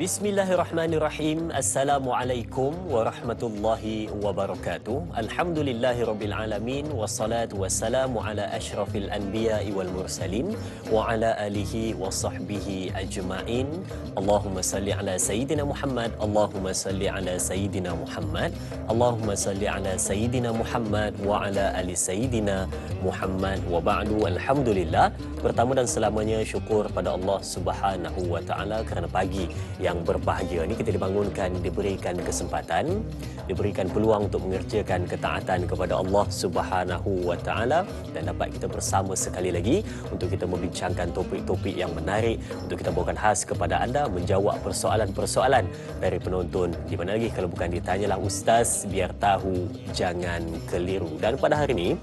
Bismillahirrahmanirrahim. Assalamualaikum warahmatullahi wabarakatuh. Alhamdulillahirabbil alamin wassalatu wassalamu ala asyrafil anbiya'i wal mursalin wa ala alihi wa sahbihi ajma'in. Allahumma salli ala sayyidina Muhammad. Allahumma salli ala sayyidina Muhammad. Allahumma salli ala sayyidina Muhammad wa ala ali sayyidina Muhammad wa ba'du. Alhamdulillah, pertama dan selamanya syukur pada Allah Subhanahu wa taala kerana pagi yang berbahagia ini kita dibangunkan, diberikan kesempatan, diberikan peluang untuk mengerjakan ketaatan kepada Allah Subhanahu wa taala dan dapat kita bersama sekali lagi untuk kita membincangkan topik-topik yang menarik untuk kita bawakan khas kepada anda, menjawab persoalan-persoalan dari penonton. Di mana lagi kalau bukan ditanyalah ustaz, biar tahu jangan keliru. Dan pada hari ini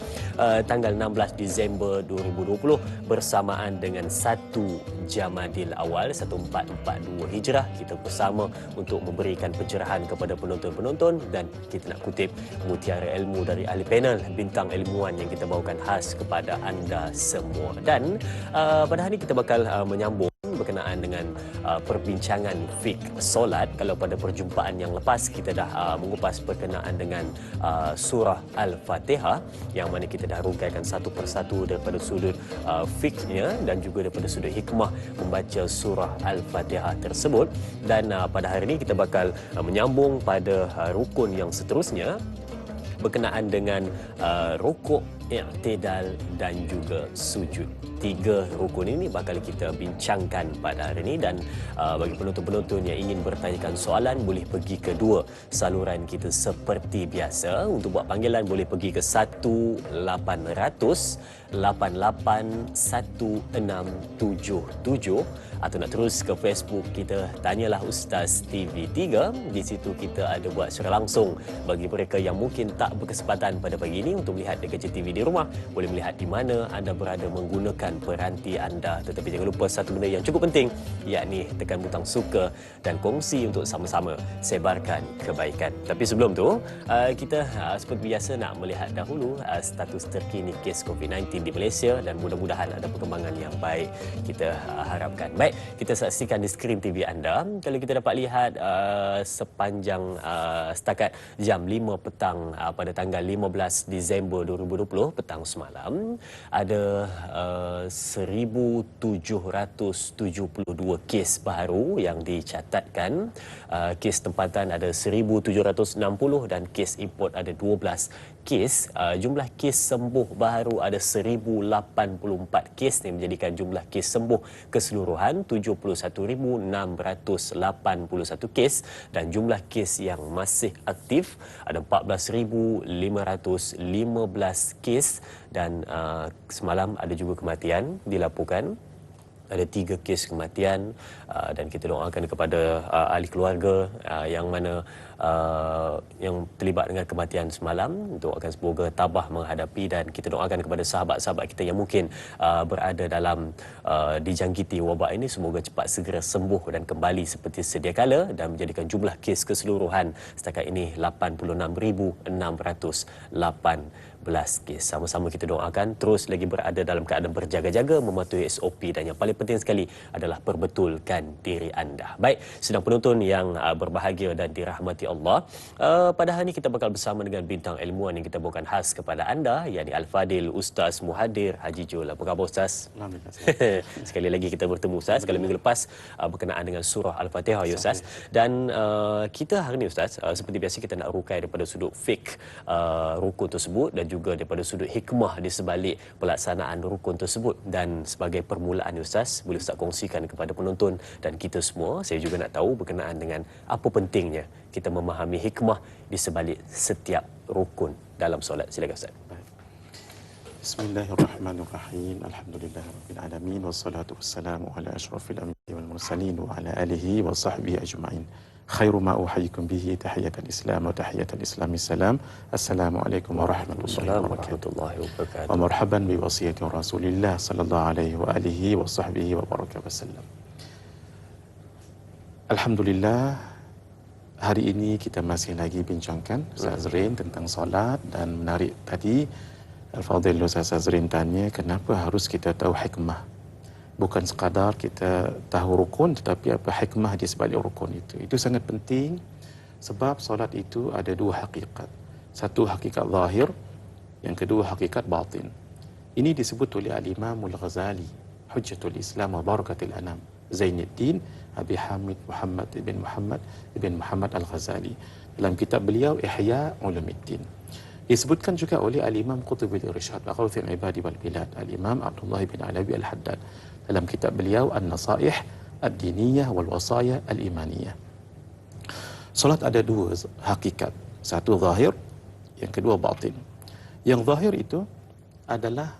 tanggal 16 Disember 2020 bersamaan dengan 1 Jamadil Awal 1442 Hijrah, kita bersama untuk memberikan pencerahan kepada penonton-penonton dan kita nak kutip mutiara ilmu dari ahli panel bintang ilmuwan yang kita bawakan khas kepada anda semua. Dan pada hari ini kita bakal menyambung berkenaan dengan perbincangan fiqh solat. Kalau pada perjumpaan yang lepas kita dah mengupas berkenaan dengan surah Al-Fatihah yang mana kita dah rungkaikan satu persatu daripada sudut fiqhnya dan juga daripada sudut hikmah membaca surah Al-Fatihah tersebut. Dan pada hari ini kita bakal menyambung pada rukun yang seterusnya berkenaan dengan rukuk, i'tidal dan juga sujud. 3 rukun ini bakal kita bincangkan pada hari ini dan bagi penonton-penonton yang ingin bertanyakan soalan boleh pergi ke 2 saluran kita seperti biasa. Untuk buat panggilan boleh pergi ke 1-800-88-1677 atau nak terus ke Facebook kita Tanyalah Ustaz TV3. Di situ kita ada buat secara langsung bagi mereka yang mungkin tak berkesempatan pada pagi ini untuk melihat dekat TV di rumah, boleh melihat di mana anda berada menggunakan peranti anda. Tetapi jangan lupa satu benda yang cukup penting, yakni tekan butang suka dan kongsi untuk sama-sama sebarkan kebaikan. Tapi sebelum tu, kita seperti biasa nak melihat dahulu status terkini kes COVID-19 di Malaysia dan mudah-mudahan ada perkembangan yang baik kita harapkan. Baik, kita saksikan di skrin TV anda. Kalau kita dapat lihat sepanjang setakat jam 5 petang pada tanggal 15 Disember 2020 petang semalam ada 1,772 kes baru yang dicatatkan. Kes tempatan ada 1,760 dan kes import ada 12 kes. Jumlah kes sembuh baru ada 1,084 kes yang menjadikan jumlah kes sembuh keseluruhan 71,681 kes dan jumlah kes yang masih aktif ada 14,515 kes dan semalam ada juga kematian dilaporkan. Ada 3 kes kematian dan kita doakan kepada ahli keluarga yang mana yang terlibat dengan kematian semalam, doakan semoga tabah menghadapi, dan kita doakan kepada sahabat-sahabat kita yang mungkin berada dalam dijangkiti wabak ini semoga cepat segera sembuh dan kembali seperti sedia kala dan menjadikan jumlah kes keseluruhan setakat ini 86,608 kes. Sama-sama kita doakan terus lagi berada dalam keadaan berjaga-jaga, mematuhi SOP dan yang paling penting sekali adalah perbetulkan diri anda. Baik, sedang penonton yang berbahagia dan dirahmati Allah, pada hari ini kita bakal bersama dengan bintang ilmuwan yang kita bawakan khas kepada anda, yakni Al-Fadil Ustaz Muhadir Haji Jul. Apa khabar Ustaz? Alhamdulillah. Sekali lagi kita bertemu Ustaz. Kalau minggu lepas berkenaan dengan surah Al-Fatihah ya Ustaz. Dan kita hari ini Ustaz seperti biasa kita nak rukai daripada sudut fiqh rukun tersebut dan juga daripada sudut hikmah di sebalik pelaksanaan rukun tersebut. Dan sebagai permulaan Ustaz, boleh Ustaz kongsikan kepada penonton dan kita semua, saya juga nak tahu berkenaan dengan apa pentingnya kita memahami hikmah di sebalik setiap rukun dalam solat. Silakan Ustaz. Bismillahirrahmanirrahim. Alhamdulillahirabbil alamin wassalatu wassalamu ala asyrafil anbiya'i wal mursalin wa ala alihi wa sahbihi ajma'in. Khairu ma uhayikum bihi tahiyatul Islam wa tahiyatul Islami salam. Assalamualaikum warahmatullahi wabarakatuh. Wa marhaban bi wasiyati Rasulillah sallallahu alaihi wa alihi wa sahbihi wa baraka wasallam. Alhamdulillah, hari ini kita masih lagi bincangkan Ustaz Azrin tentang solat dan menarik tadi Al-Fadhil Ustaz Azrin tanya kenapa harus kita tahu hikmah Bukan sekadar kita tahu rukun, tetapi apa hikmah di sebalik rukun itu. Itu sangat penting sebab solat itu ada dua hakikat. Satu hakikat zahir, yang kedua hakikat batin. Ini disebut oleh Al-Imam Al-Ghazali, Hujjatul Islam wa Barakatul Anam, Zainuddin Abi Hamid Muhammad ibn Muhammad Al-Ghazali, dalam kitab beliau Ihya Ulumuddin. Disebutkan juga oleh Al-Imam Qutubil Irsyad Ghawthil Ibadi wal Bilad, Al-Imam Abdullah bin Alawi Al-Haddad, dalam kitab beliau An-Nasaih Ad-Diniyah wal Wasaya Al-Imaniyah. Solat ada dua hakikat, satu zahir, yang kedua batin. Yang zahir itu adalah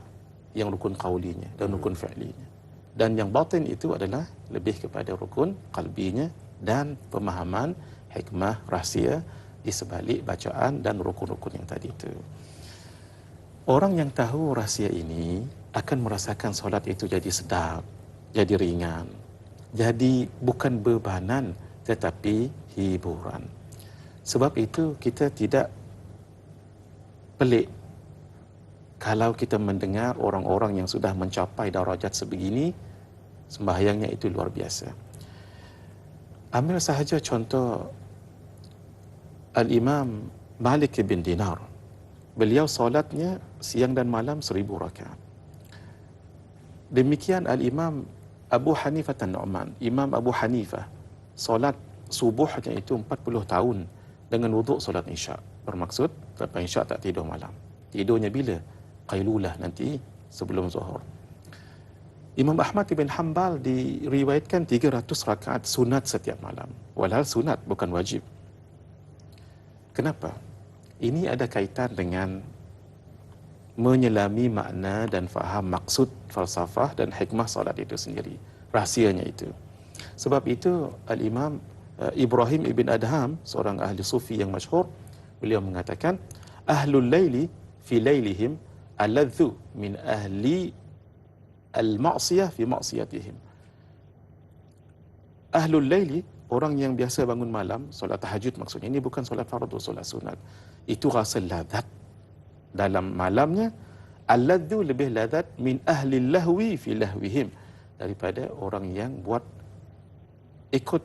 yang rukun qaulinya dan rukun fi'linya, dan yang batin itu adalah lebih kepada rukun qalbinya dan pemahaman hikmah rahsia di sebalik bacaan dan rukun-rukun yang tadi itu. Orang yang tahu rahsia ini akan merasakan solat itu jadi sedap, jadi ringan, jadi bukan bebanan tetapi hiburan. Sebab itu kita tidak pelik kalau kita mendengar orang-orang yang sudah mencapai darajat sebegini, sembahyangnya itu luar biasa. Ambil sahaja contoh Al-Imam Malik bin Dinar. Beliau solatnya siang dan malam 1000 rakaat. Demikian Al-Imam Abu Hanifah An-Nu'man. Imam Abu Hanifah solat subuhnya itu 40 tahun dengan wuduk solat isyak. Bermaksud lepas isyak tak tidur malam. Tidurnya bila? Qailulah nanti sebelum zuhur. Imam Ahmad bin Hanbal diriwayatkan 300 rakaat sunat setiap malam. Walhal sunat, bukan wajib. Kenapa? Ini ada kaitan dengan menyelami makna dan faham maksud falsafah dan hikmah solat itu sendiri. Rahsianya itu. Sebab itu Al-Imam Ibrahim ibn Adham, seorang ahli sufi yang masyhur, beliau mengatakan, Ahlul laili fi lailihim aladzu min ahli al-ma'siyah fi ma'siyatihim. Ahlul laili, orang yang biasa bangun malam, solat tahajud maksudnya, ini bukan solat fardu, solat sunat. Itu rasa ladat dalam malamnya. Alladzu lebih ladat min ahli lahwi fi lahwihim, daripada orang yang buat ikut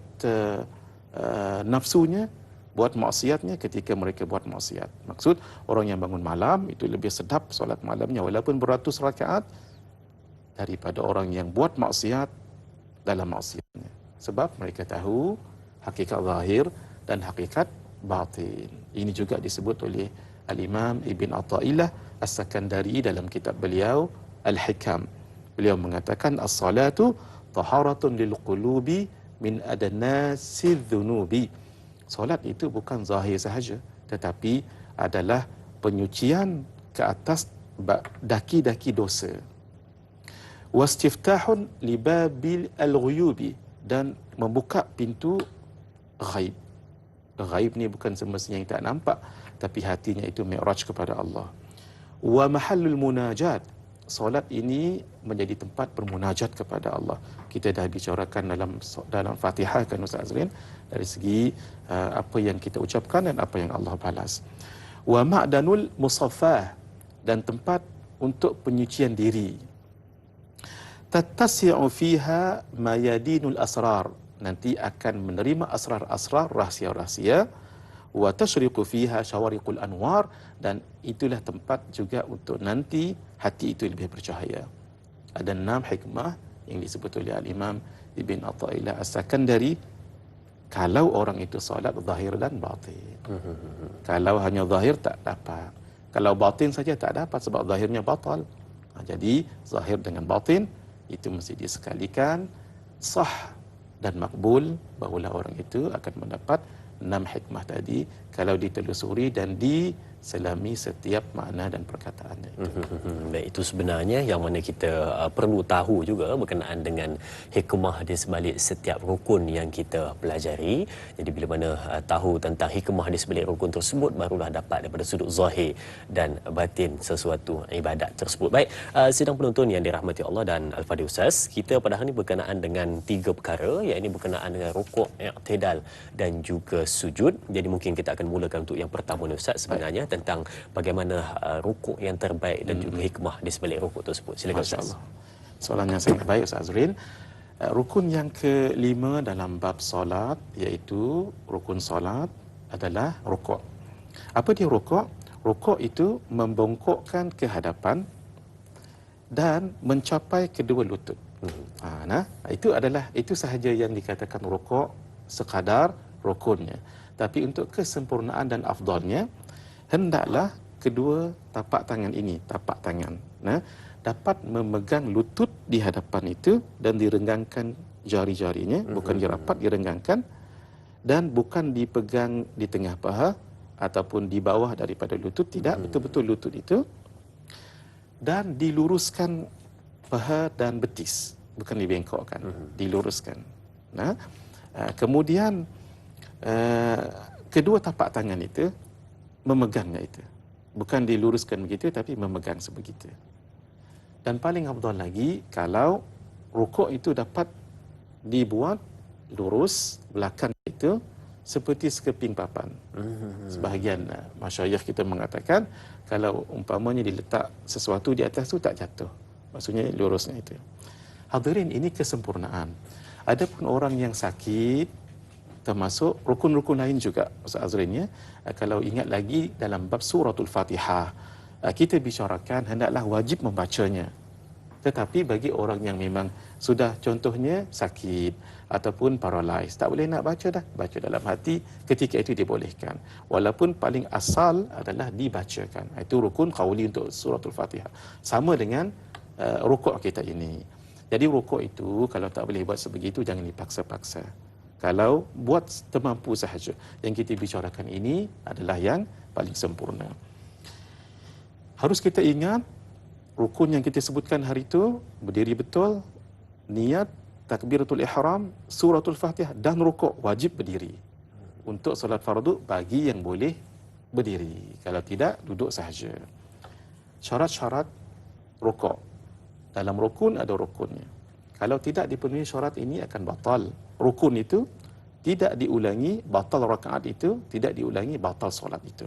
nafsunya, buat maksiatnya ketika mereka buat maksiat. Maksud, orang yang bangun malam itu lebih sedap solat malamnya walaupun beratus rakaat daripada orang yang buat maksiat dalam maksiatnya. Sebab mereka tahu hakikat zahir dan hakikat batin. Ini juga disebut oleh Al-Imam Ibn Atha'illah As-Sakandari dalam kitab beliau Al-Hikam. Beliau mengatakan as-salatu taharatun lil qulubi min adanasi dhunubi. Solat itu bukan zahir sahaja, tetapi adalah penyucian ke atas daki-daki dosa. Wastiftahun libabil al-ghuyubi, dan membuka pintu ghaib. Ghaib ni bukan semestinya yang tak nampak, tapi hatinya itu mi'raj kepada Allah. Wa mahallul munajat, solat ini menjadi tempat bermunajat kepada Allah. Kita dah bicarakan dalam Fatihah kan Ustaz Azrin, dari segi apa yang kita ucapkan dan apa yang Allah balas. Wa ma'danul musaffah, dan tempat untuk penyucian diri. Tattasi'u fiha mayadinul asrar, nanti akan menerima asrar-asrar, rahsia-rahsia. Wa tashriqu fiha syawariqul anwar, dan itulah tempat juga untuk nanti hati itu lebih bercahaya. Ada 6 hikmah yang disebut oleh Al-Imam Ibn Atha'illah As-Sakandari kalau orang itu solat zahir dan batin. Kalau hanya zahir tak dapat, kalau batin saja tak dapat sebab zahirnya batal. Jadi zahir dengan batin itu mesti disekalikan, sah dan makbul, barulah orang itu akan mendapat 6 hikmah tadi kalau ditelusuri dan diselami setiap makna dan perkataannya. Baik, itu sebenarnya yang mana kita perlu tahu juga berkenaan dengan hikmah di sebalik setiap rukun yang kita pelajari. Jadi bila mana tahu tentang hikmah di sebalik rukun tersebut, barulah dapat daripada sudut zahir dan batin sesuatu ibadat tersebut. Baik, sidang penonton yang dirahmati Allah dan Al-Fadhil Ustaz, kita pada hari ini berkenaan dengan 3 perkara, iaitu berkenaan dengan rukuk, i'tidal dan juga sujud. Jadi mungkin kita akan mulakan untuk yang pertama ni Ustaz, sebenarnya tentang bagaimana rukuk yang terbaik dan juga hikmah di sebalik rukuk tersebut. Silakan Ustaz. Soalan yang sangat baik Ustaz Azrin. Rukun yang kelima dalam bab solat, iaitu rukun solat adalah rukuk. Apa dia rukuk? Rukuk itu membongkokkan ke hadapan dan mencapai kedua lutut. Itu sahaja yang dikatakan rukuk sekadar rukunnya. Tapi untuk kesempurnaan dan afdalnya, hendaklah kedua tapak tangan ini, tapak tangan, dapat memegang lutut di hadapan itu dan direnggangkan jari-jarinya, bukan dirapat, direnggangkan, dan bukan dipegang di tengah paha ataupun di bawah daripada lutut, tidak, betul-betul lutut itu, dan diluruskan paha dan betis, bukan dibengkokkan, diluruskan. Kemudian kedua tapak tangan itu memegangnya itu, bukan diluruskan begitu, tapi memegang sebegitu. Dan paling afdal lagi kalau rukuk itu dapat dibuat lurus belakang itu seperti sekeping papan. Sebahagian masyayikh kita mengatakan kalau umpamanya diletak sesuatu di atas tu tak jatuh, maksudnya lurusnya itu. Hadirin, ini kesempurnaan. Adapun orang yang sakit, termasuk rukun-rukun lain juga Ustaz Azrin, ya, kalau ingat lagi dalam bab suratul Fatihah, kita bicarakan hendaklah wajib membacanya. Tetapi bagi orang yang memang sudah contohnya sakit ataupun paralyzed, tak boleh nak baca dah, baca dalam hati, ketika itu dibolehkan. Walaupun paling asal adalah dibacakan. Itu rukun qauli untuk suratul Fatihah. Sama dengan rukuk kita ini. Jadi rukuk itu kalau tak boleh buat sebegitu, jangan dipaksa-paksa. Kalau buat termampu sahaja. Yang kita bicarakan ini adalah yang paling sempurna. Harus kita ingat rukun yang kita sebutkan hari itu, berdiri betul, niat, takbiratul ihram, suratul Fatihah dan rukuk wajib berdiri. Untuk solat fardu bagi yang boleh berdiri. Kalau tidak, duduk sahaja. Syarat-syarat rukuk. Dalam rukun ada rukunnya. Kalau tidak dipenuhi syarat ini akan batal. Rukun itu tidak diulangi, batal rakaat itu tidak diulangi, batal solat itu.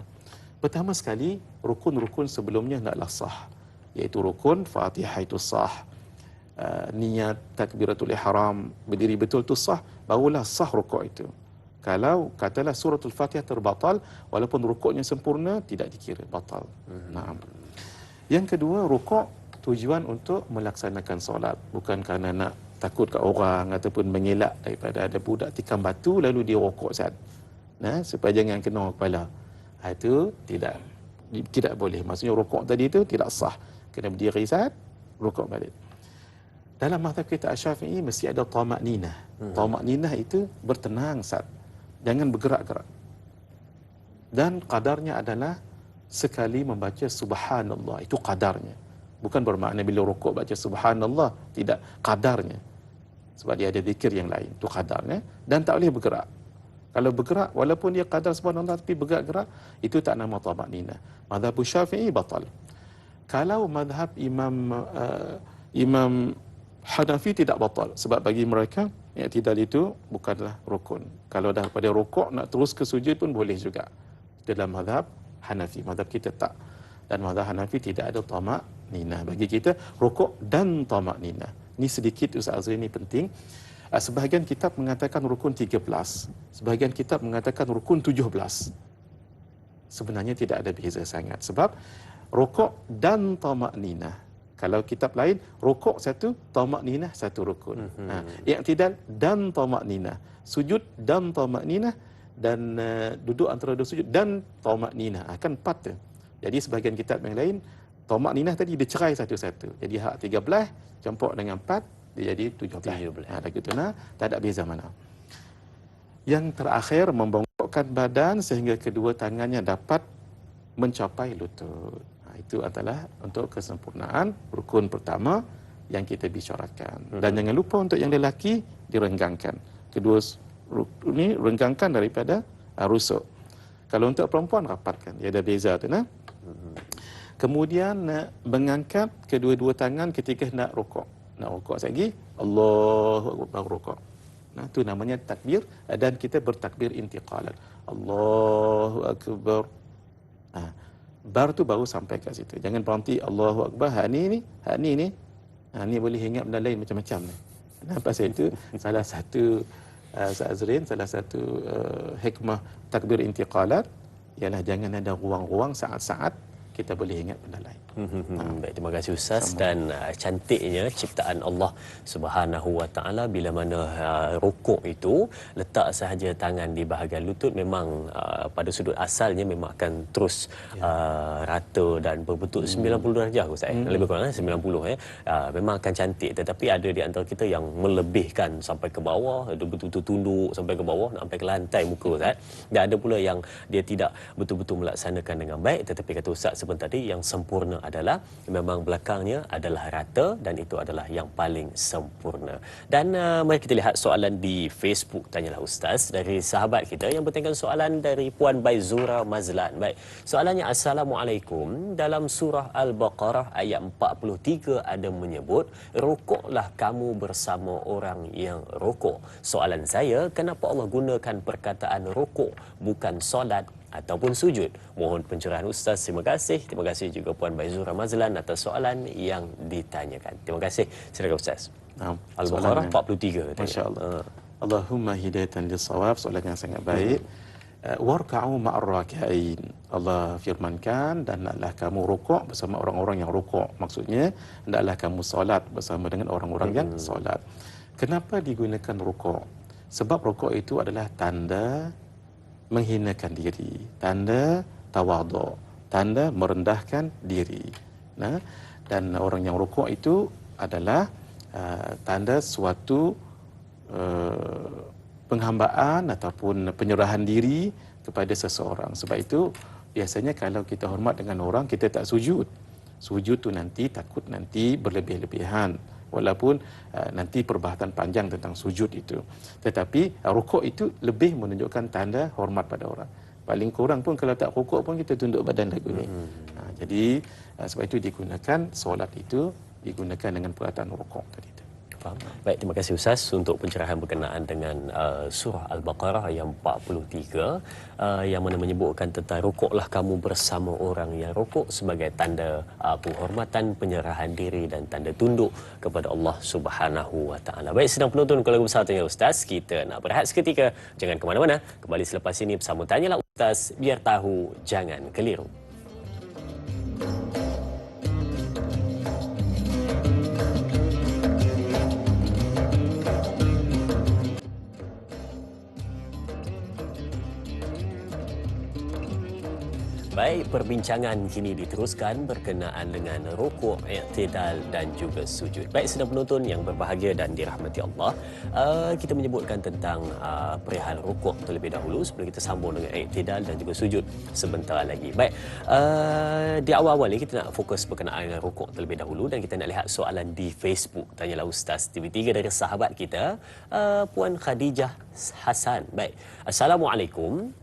Pertama sekali, rukun-rukun sebelumnya hendaklah sah. Iaitu rukun Fatihah itu sah, niat takbiratul ihram, berdiri betul itu sah, barulah sah rukuk itu. Kalau katalah suratul Fatihah terbatal, walaupun rukuknya sempurna, tidak dikira batal. Yang kedua, rukuk tujuan untuk melaksanakan solat, bukan kerana nak takut kat orang ataupun mengelak daripada ada budak tikam batu lalu dia rukuk saat, supaya jangan kena kepala. Itu tidak boleh. Maksudnya rukuk tadi itu tidak sah. Kena berdiri saat, rukuk balik. Dalam mazhab kita Asy-Syafi'i mesti ada tamak-ninah. Tamak-ninah itu bertenang saat, jangan bergerak-gerak. Dan qadarnya adalah sekali membaca subhanallah, itu qadarnya. Bukan bermakna bila rukuk baca subhanallah, tidak, qadarnya. Sebab dia ada zikir yang lain, itu qadarnya, dan tak boleh bergerak. Kalau bergerak, walaupun dia qadar subhanallah tapi bergerak-gerak, itu tak nama tamak-ninah. Mazhab Syafi'i batal. Kalau mazhab Imam Hanafi tidak batal, sebab bagi mereka i'tidal itu bukanlah rukun. Kalau dah pada rukuk nak terus ke sujud pun boleh juga. Dalam mazhab Hanafi, mazhab kita tak. Dan mazhab Hanafi tidak ada tamak ninah. Bagi kita rukuk dan tamak ninah. Ini sedikit Ustaz Azri, ini penting. Sebahagian kitab mengatakan rukun 13, sebahagian kitab mengatakan rukun 17. Sebenarnya tidak ada beza sangat, sebab rukuk dan tamak ninah. Kalau kitab lain, rukuk satu, tamak ninah satu rukun. I'tidal dan tamak ninah, sujud dan tamak ninah, dan duduk antara dua sujud dan tamak ninah. Kan 4 tu. Jadi sebahagian kitab yang lain, tamak ninah tadi dia cerai satu-satu. Jadi hak 13 campur dengan 4, dia jadi 17. Dah gitu, tak ada beza mana. Yang terakhir, membongkokkan badan sehingga kedua tangannya dapat mencapai lutut. Itu adalah untuk kesempurnaan rukun pertama yang kita bicarakan. Dan jangan lupa untuk yang lelaki direnggangkan. Kedua rukun ini renggangkan daripada rusuk. Kalau untuk perempuan rapatkan. Dia ada beza tu. Kemudian mengangkat kedua-dua tangan ketika nak rukuk. Nak rukuk lagi, Allahu Akbar, rukuk. Itu namanya takbir, dan kita bertakbir intiqalan. Allahu Akbar. Bar tu baru sampai kat situ. Jangan berhenti Allahu Akbar, hak ni. Ni boleh ingat benda lain macam-macam ni. Pasal itu salah satu Ustaz Azrin, salah satu hikmah takbir intiqalat ialah jangan ada ruang-ruang saat-saat kita boleh ingat benda lain. Baik, terima kasih Ustaz. Dan cantiknya ciptaan Allah Subhanahu Wa Taala bila mana rukuk itu letak sahaja tangan di bahagian lutut, memang pada sudut asalnya memang akan terus rata dan berbentuk 90 darjah Ustaz. Lebih kurang 90 memang akan cantik, tetapi ada di antara kita yang melebihkan sampai ke bawah, ada betul-betul tunduk sampai ke bawah, sampai ke lantai muka Ustaz. Dan ada pula yang dia tidak betul-betul melaksanakan dengan baik, tetapi kata Ustaz sebentar tadi yang sempurna adalah memang belakangnya adalah rata dan itu adalah yang paling sempurna. Dan mari kita lihat soalan di Facebook Tanyalah Ustaz dari sahabat kita yang bertanya soalan dari Puan Baizura Mazlan. Baik, soalannya, Assalamualaikum, dalam surah Al-Baqarah ayat 43 ada menyebut rukuklah kamu bersama orang yang rukuk. Soalan saya, kenapa Allah gunakan perkataan rukuk bukan solat ataupun sujud? Mohon pencerahan Ustaz. Terima kasih. Terima kasih juga Puan Baizura Mazlan atas soalan yang ditanyakan. Terima kasih. Silakan Ustaz. Al-Baqarah 43. Masya-Allah. Allahumma hidayatan lis-shawab. Soalan yang sangat baik. Warka'u ma'ar raki'in. Allah firmankan, dan hendaklah kamu rukuk bersama orang-orang yang rukuk. Maksudnya hendaklah kamu solat bersama dengan orang-orang yang solat. Kenapa digunakan rukuk? Sebab rukuk itu adalah tanda menghinakan diri, tanda tawaduk, tanda merendahkan diri. Dan orang yang rukuk itu adalah tanda suatu penghambaan ataupun penyerahan diri kepada seseorang. Sebab itu biasanya kalau kita hormat dengan orang, kita tak sujud. Sujud tu nanti takut nanti berlebih-lebihan, walaupun nanti perbahasan panjang tentang sujud itu. Tetapi rukuk itu lebih menunjukkan tanda hormat pada orang. Paling kurang pun kalau tak rukuk pun kita tunduk badan lagu ni. Jadi sebab itu digunakan, solat itu digunakan dengan perkataan rukuk tadi itu. Baik, terima kasih Ustaz untuk pencerahan berkenaan dengan surah Al-Baqarah ayat 43 yang mana menyebutkan tentang rukuklah kamu bersama orang yang rukuk sebagai tanda penghormatan, penyerahan diri dan tanda tunduk kepada Allah Subhanahu Wa Taala. Baik, sedang penonton keluarga besar Tanya Ustaz, kita nak berehat seketika. Jangan ke mana-mana. Kembali selepas ini bersama Tanyalah Ustaz, biar tahu jangan keliru. Baik, perbincangan kini diteruskan berkenaan dengan rukuk, i'tidal dan juga sujud. Baik, sedang penonton yang berbahagia dan dirahmati Allah, kita menyebutkan tentang perihal rukuk terlebih dahulu sebelum kita sambung dengan i'tidal dan juga sujud sebentar lagi. Baik, di awal-awal ni kita nak fokus berkenaan dengan rukuk terlebih dahulu dan kita nak lihat soalan di Facebook Tanyalah Ustaz TV3 dari sahabat kita, Puan Khadijah Hasan. Baik, Assalamualaikum.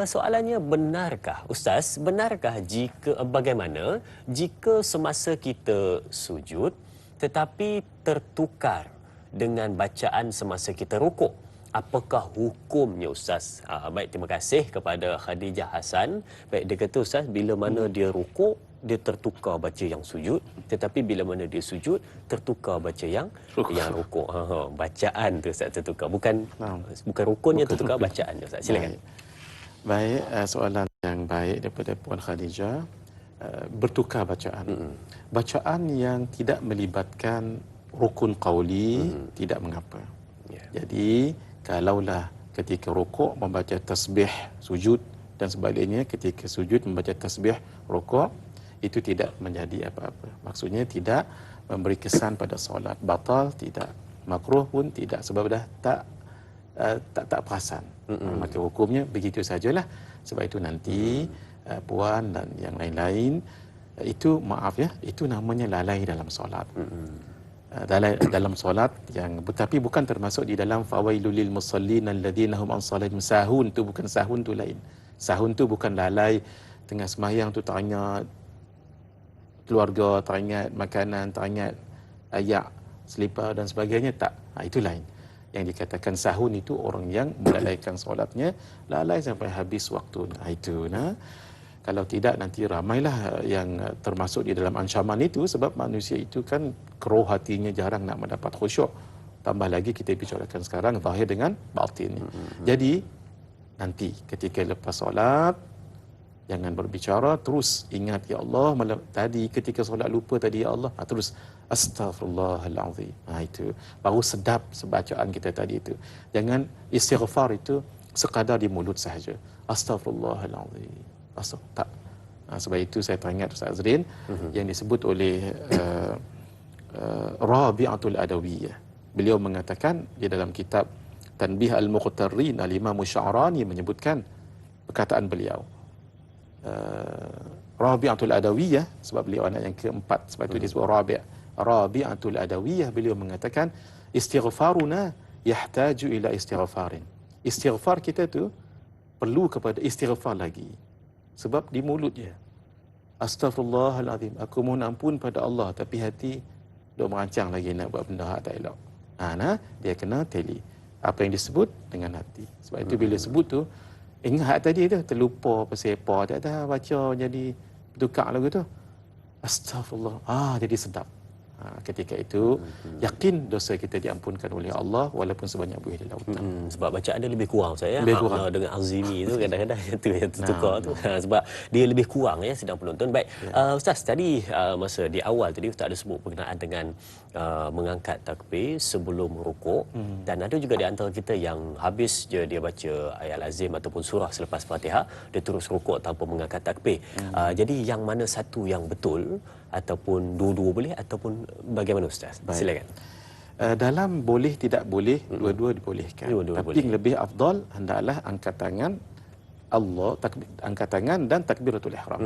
Soalannya, benarkah Ustaz, benarkah bagaimana jika semasa kita sujud tetapi tertukar dengan bacaan semasa kita rukuk? Apakah hukumnya Ustaz? Baik, terima kasih kepada Khadijah Hasan. Baik, dia kata Ustaz, bila mana dia rukuk dia tertukar baca yang sujud, tetapi bila mana dia sujud tertukar baca yang rukuk. Bacaan tu Ustaz tertukar, bukan rukunnya tertukar, bacaannya Ustaz. Silakan. Baik, soalan yang baik daripada Puan Khadijah. Bertukar bacaan. Bacaan yang tidak melibatkan rukun qauli tidak mengapa. Jadi kalaulah ketika rukuk membaca tasbih sujud dan sebaliknya ketika sujud membaca tasbih rukuk, itu tidak menjadi apa-apa. Maksudnya tidak memberi kesan pada solat. Batal tidak, makruh pun tidak, sebab dah tak perasan. Maka hukumnya begitu sajalah. Sebab itu nanti puan dan yang lain-lain itu, maaf ya, itu namanya lalai dalam solat. Lalai dalam solat yang, tapi bukan termasuk di dalam fawailul lil musallin alladzina hum an salatihim sahun. Tu bukan sahun, tu lain. Sahun tu bukan lalai tengah sembahyang tu teringat keluarga, teringat makanan, teringat ayak, selipar dan sebagainya, tak. Itu lain. Yang dikatakan sahun itu orang yang melalaikan solatnya, lalai sampai habis waktu. Itu Kalau tidak nanti ramailah yang termasuk di dalam ancaman itu, sebab manusia itu kan keruh hatinya jarang nak mendapat khusyuk. Tambah lagi kita bicarakan sekarang zahir dengan batin. Jadi nanti ketika lepas solat jangan berbicara, terus ingat ya Allah, tadi ketika solat lupa tadi ya Allah, terus astaghfirullahalazim. Itu baru sedap sebacaan kita tadi itu. Jangan istighfar itu sekadar di mulut sahaja. Astaghfirullahalazim. Tak. Sebab itu saya teringat Ustaz Azrin yang disebut oleh Rabi'atul Adawiyah. Beliau mengatakan di dalam kitab Tanbih Al-Muqtarrin, Al-Imam Sya'rani menyebutkan perkataan beliau. Rabi'atul Adawiyah, sebab beliau anak yang keempat, sebab itu disebut Rabi'atul Adawiyah. Beliau mengatakan istighfaruna yahtaju ila istighfarin. Istighfar kita tu perlu kepada istighfar lagi. Sebab di mulut je astaghfirullahalazim, aku mohon ampun pada Allah, tapi hati dok merancang lagi nak buat benda hak tak elok. Dia kena teli apa yang disebut dengan hati. Sebab itu bila sebut tu, ingat tadi tu terlupa pasal apa, tak ada baca jadi bertukar lagu tu. Astagfirullah. Jadi sedap. Ketika itu yakin dosa kita diampunkan oleh Allah walaupun sebanyak buih di lautan. Sebab bacaan dia lebih kurang saya dengan Azimi tu kadang-kadang yang tertukar tu. Sebab dia lebih kurang ya sedang penonton. Baik, Ustaz tadi masa di awal tadi Ustaz ada sebut berkenaan dengan mengangkat takbir sebelum rukuk, dan ada juga di antara kita yang habis je dia baca ayat lazim ataupun surah selepas Fatihah dia terus rukuk tanpa mengangkat takbir. Jadi yang mana satu yang betul, ataupun dua-dua boleh, ataupun bagaimana Ustaz? Baik. Silakan. Dalam boleh tidak boleh, dua-dua dibolehkan. Tapi yang lebih afdal hendaklah angkat tangan Allah, angkat tangan dan takbiratul ihram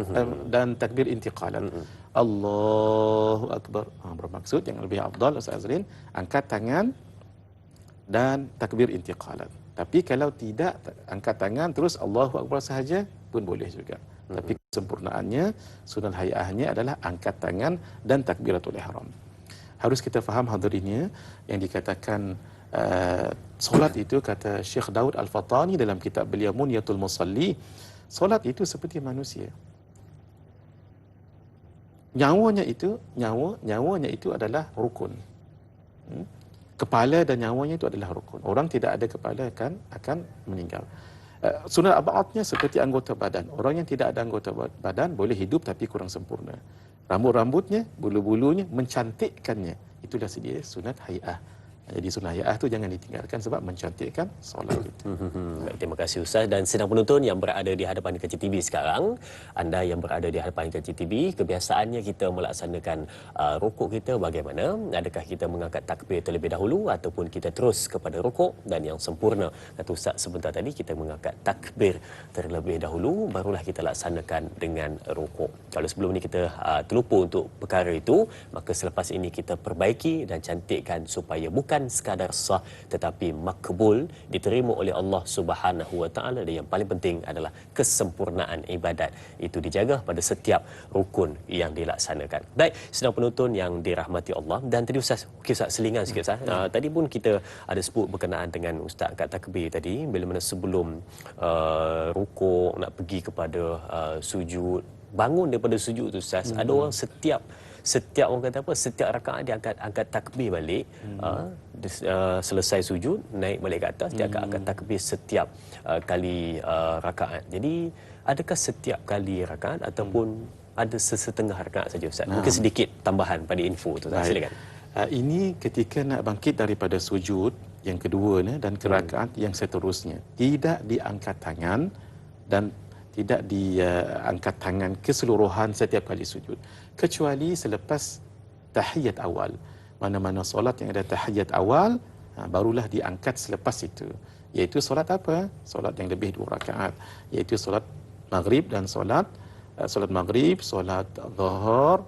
dan takbir intiqalan. Allahu akbar. Bermaksud yang lebih afdal Ustaz Azrin, angkat tangan dan takbir intiqalan. Tapi kalau tidak angkat tangan terus Allahu akbar sahaja pun boleh juga. Tapi kesempurnaannya, sunat hayahnya adalah angkat tangan dan takbiratul ihram. Harus kita faham hadirinnya yang dikatakan solat itu, kata Syekh Daud Al-Fatani dalam kitab beliau Munyatul Musalli, solat itu seperti manusia. Nyawanya itu adalah rukun. Kepala dan nyawanya itu adalah rukun. Orang tidak ada kepala akan meninggal. Sunat abadnya seperti anggota badan. Orang yang tidak ada anggota badan boleh hidup tapi kurang sempurna. Rambut-rambutnya, bulu-bulunya, mencantikkannya. Itulah sedia sunat hayah. Jadi sunat hayah tu jangan ditinggalkan sebab mencantikkan solat itu. Baik, terima kasih Ustaz. Dan sedang penonton yang berada di hadapan kaca TV sekarang, anda yang berada di hadapan kaca TV, kebiasaannya kita melaksanakan rukuk kita bagaimana? Adakah kita mengangkat takbir terlebih dahulu ataupun kita terus kepada rukuk? Dan yang sempurna, kata Ustaz sebentar tadi, kita mengangkat takbir terlebih dahulu barulah kita laksanakan dengan rukuk. Kalau sebelum ni kita terlupa untuk perkara itu, maka selepas ini kita perbaiki dan cantikkan supaya bukan sekadar sah tetapi makbul, diterima oleh Allah Subhanahu wa taala, dan yang paling penting adalah kesempurnaan ibadat itu dijaga pada setiap rukun yang dilaksanakan. Baik, sedang penonton yang dirahmati Allah, dan tadi Ustaz, Ustaz selingan sikit Ustaz. Tadi pun kita ada sebut berkenaan dengan Ustaz angkat takbir tadi, bila mana sebelum rukuk nak pergi kepada sujud, bangun daripada sujud tu Ustaz, ada orang setiap orang kata apa, setiap rakaat dia angkat takbir balik, selesai sujud naik balik ke atas, dia akan angkat takbir setiap kali rakaat. Jadi adakah setiap kali rakaat ataupun ada sesetengah rakaat saja Ustaz? Mungkin sedikit tambahan pada info tu Ustaz. Silakan. Ini ketika nak bangkit daripada sujud yang kedua dan ke rakaat yang seterusnya, tidak diangkat tangan dan tidak diangkat tangan keseluruhan setiap kali sujud, kecuali selepas tahiyat awal. Mana-mana solat yang ada tahiyat awal, barulah diangkat selepas itu. Iaitu solat apa? Solat yang lebih 2 rakaat, iaitu solat maghrib dan solat maghrib, solat zuhur,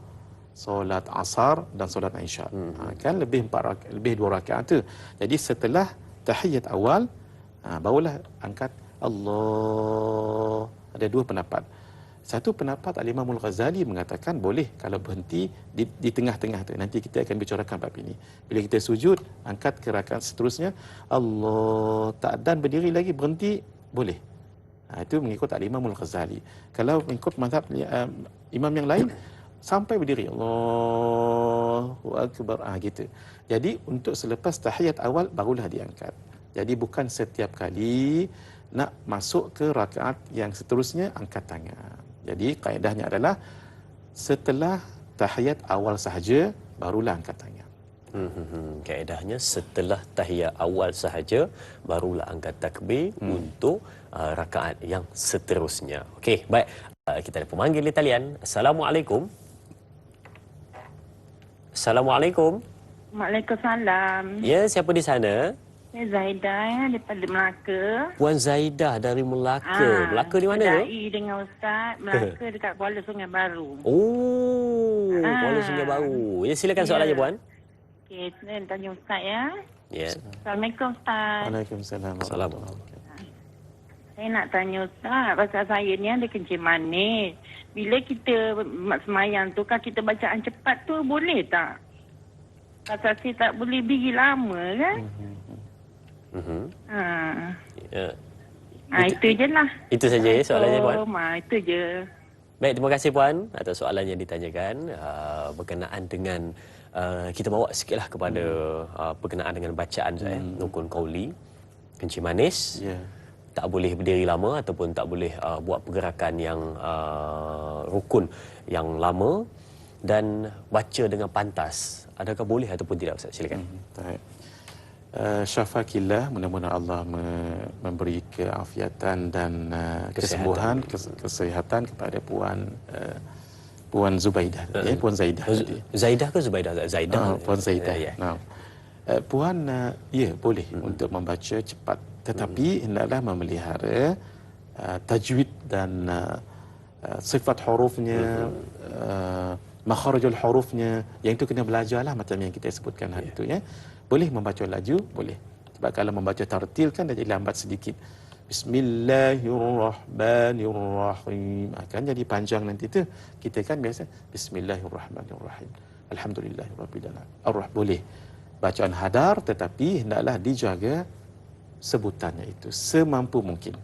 solat asar dan solat isya. Kan lebih 2 rakaat tu. Jadi setelah tahiyat awal, barulah angkat Allah. Ada 2 pendapat. Satu pendapat Al-Imam Al-Ghazali mengatakan boleh kalau berhenti di tengah-tengah tu. Nanti kita akan bicarakan bab ini. Bila kita sujud, angkat ke rakaat seterusnya, Allah, tak dan berdiri lagi, berhenti, boleh. Itu mengikut Al-Imam Al-Ghazali. Kalau mengikut mazhab imam yang lain, sampai berdiri Allahu Akbar, gitu. Jadi untuk selepas tahiyat awal barulah diangkat. Jadi bukan setiap kali nak masuk ke rakaat yang seterusnya angkat tangan. Jadi kaedahnya adalah setelah tahiyat awal sahaja barulah angkat tangan. Kaedahnya setelah tahiyat awal sahaja barulah angkat takbir untuk rakaat yang seterusnya. Okey, baik. Kita ada pemanggil di talian. Assalamualaikum. Assalamualaikum. Waalaikumsalam. Ya, siapa di sana? Saya Zaidah daripada Melaka. Puan Zaidah dari Melaka. Melaka di mana tu? Berdai dengan Ustaz. Melaka dekat Kuala Sungai Baru. Oh, Kuala Sungai Baru. Ya, silakan soalannya, Puan. Okey, saya nak tanya Ustaz ya. Ya. Assalamualaikum Ustaz. Waalaikumsalam. Assalamualaikum. Saya nak tanya Ustaz, pasal saya ni ada kencing manis. Bila kita semayang tu, kan kita bacaan cepat tu boleh tak? Pasal saya tak boleh berdiri lama kan? Ya. Itu je lah. Itu saja ya soalannya, Puan. Itu je. Baik, terima kasih Puan atas soalan yang ditanyakan berkenaan dengan kita bawa sikitlah kepada berkenaan dengan bacaan rukun qauli, kencing manis. Ya. Tak boleh berdiri lama ataupun tak boleh buat pergerakan yang rukun yang lama dan baca dengan pantas. Adakah boleh ataupun tidak, Ustaz? Silakan. Baik. Syafakillah, mudah-mudahan Allah memberi keafiatan dan kesembuhan, kesehatan kepada Puan Zubaidah, Puan Zaidah tadi. Zaidah ke Zubaidah? Zaidah. Puan Zaidah. Ya. Nah, Puan, boleh untuk membaca cepat, tetapi hendaklah memelihara tajwid dan sifat hurufnya, makharijul hurufnya, yang itu kena belajarlah macam yang kita sebutkan hari itu ya. Boleh membaca laju, boleh. Sebab kalau membaca tartil kan dah jadi lambat sedikit. Bismillahirrahmanirrahim. Kan jadi panjang nanti tu. Kita kan biasa Bismillahirrahmanirrahim. Alhamdulillahirabbil alamin. Boleh. Bacaan hadar, tetapi hendaklah dijaga sebutannya itu semampu mungkin.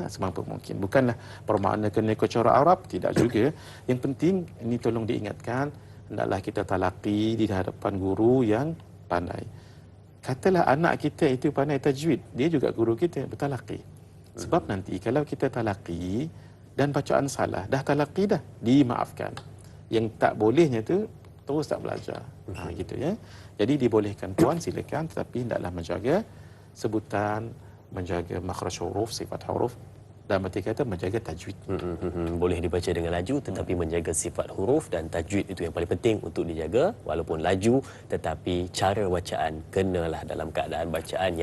Semampu mungkin. Bukanlah bermakna kena ikut cara Arab, tidak juga. Yang penting ini tolong diingatkan, hendaklah kita talaqi di hadapan guru yang pandai. Katalah anak kita itu pandai tajwid, dia juga guru kita, bertalaqi. Sebab nanti kalau kita talaqi dan bacaan salah, dah talaqi dah, dimaafkan. Yang tak bolehnya tu terus tak belajar. Gitu ya. Jadi dibolehkan Puan, silakan, tetapi hendaklah menjaga sebutan, menjaga makhraj huruf, sifat huruf, dalam arti kata menjaga tajwid. Boleh dibaca dengan laju tetapi menjaga sifat huruf dan tajwid itu yang paling penting untuk dijaga. Walaupun laju tetapi cara bacaan kenalah dalam keadaan bacaan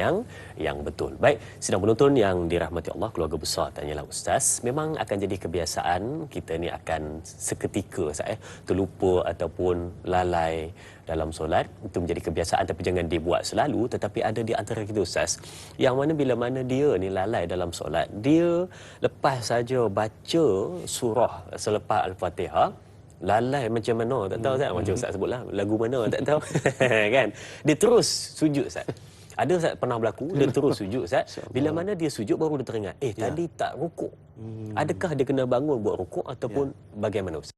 yang betul. Baik, sidang penonton yang dirahmati Allah, keluarga besar Tanyalah Ustaz, memang akan jadi kebiasaan kita ni akan seketika terlupa ataupun lalai dalam solat. Itu menjadi kebiasaan tapi jangan dibuat selalu. Tetapi ada di antara kita Ustaz yang mana bila mana dia ni lalai dalam solat, dia lepas saja baca surah selepas Al-Fatihah, lalai macam mana tak tahu Ustaz, macam Ustaz sebutlah lagu mana tak tahu kan, dia terus sujud Ustaz. Ada Ustaz pernah berlaku, dia terus sujud Ustaz. Bila mana dia sujud baru dia teringat, tadi tak rukuk. Adakah dia kena bangun buat rukuk ataupun bagaimana Ustaz?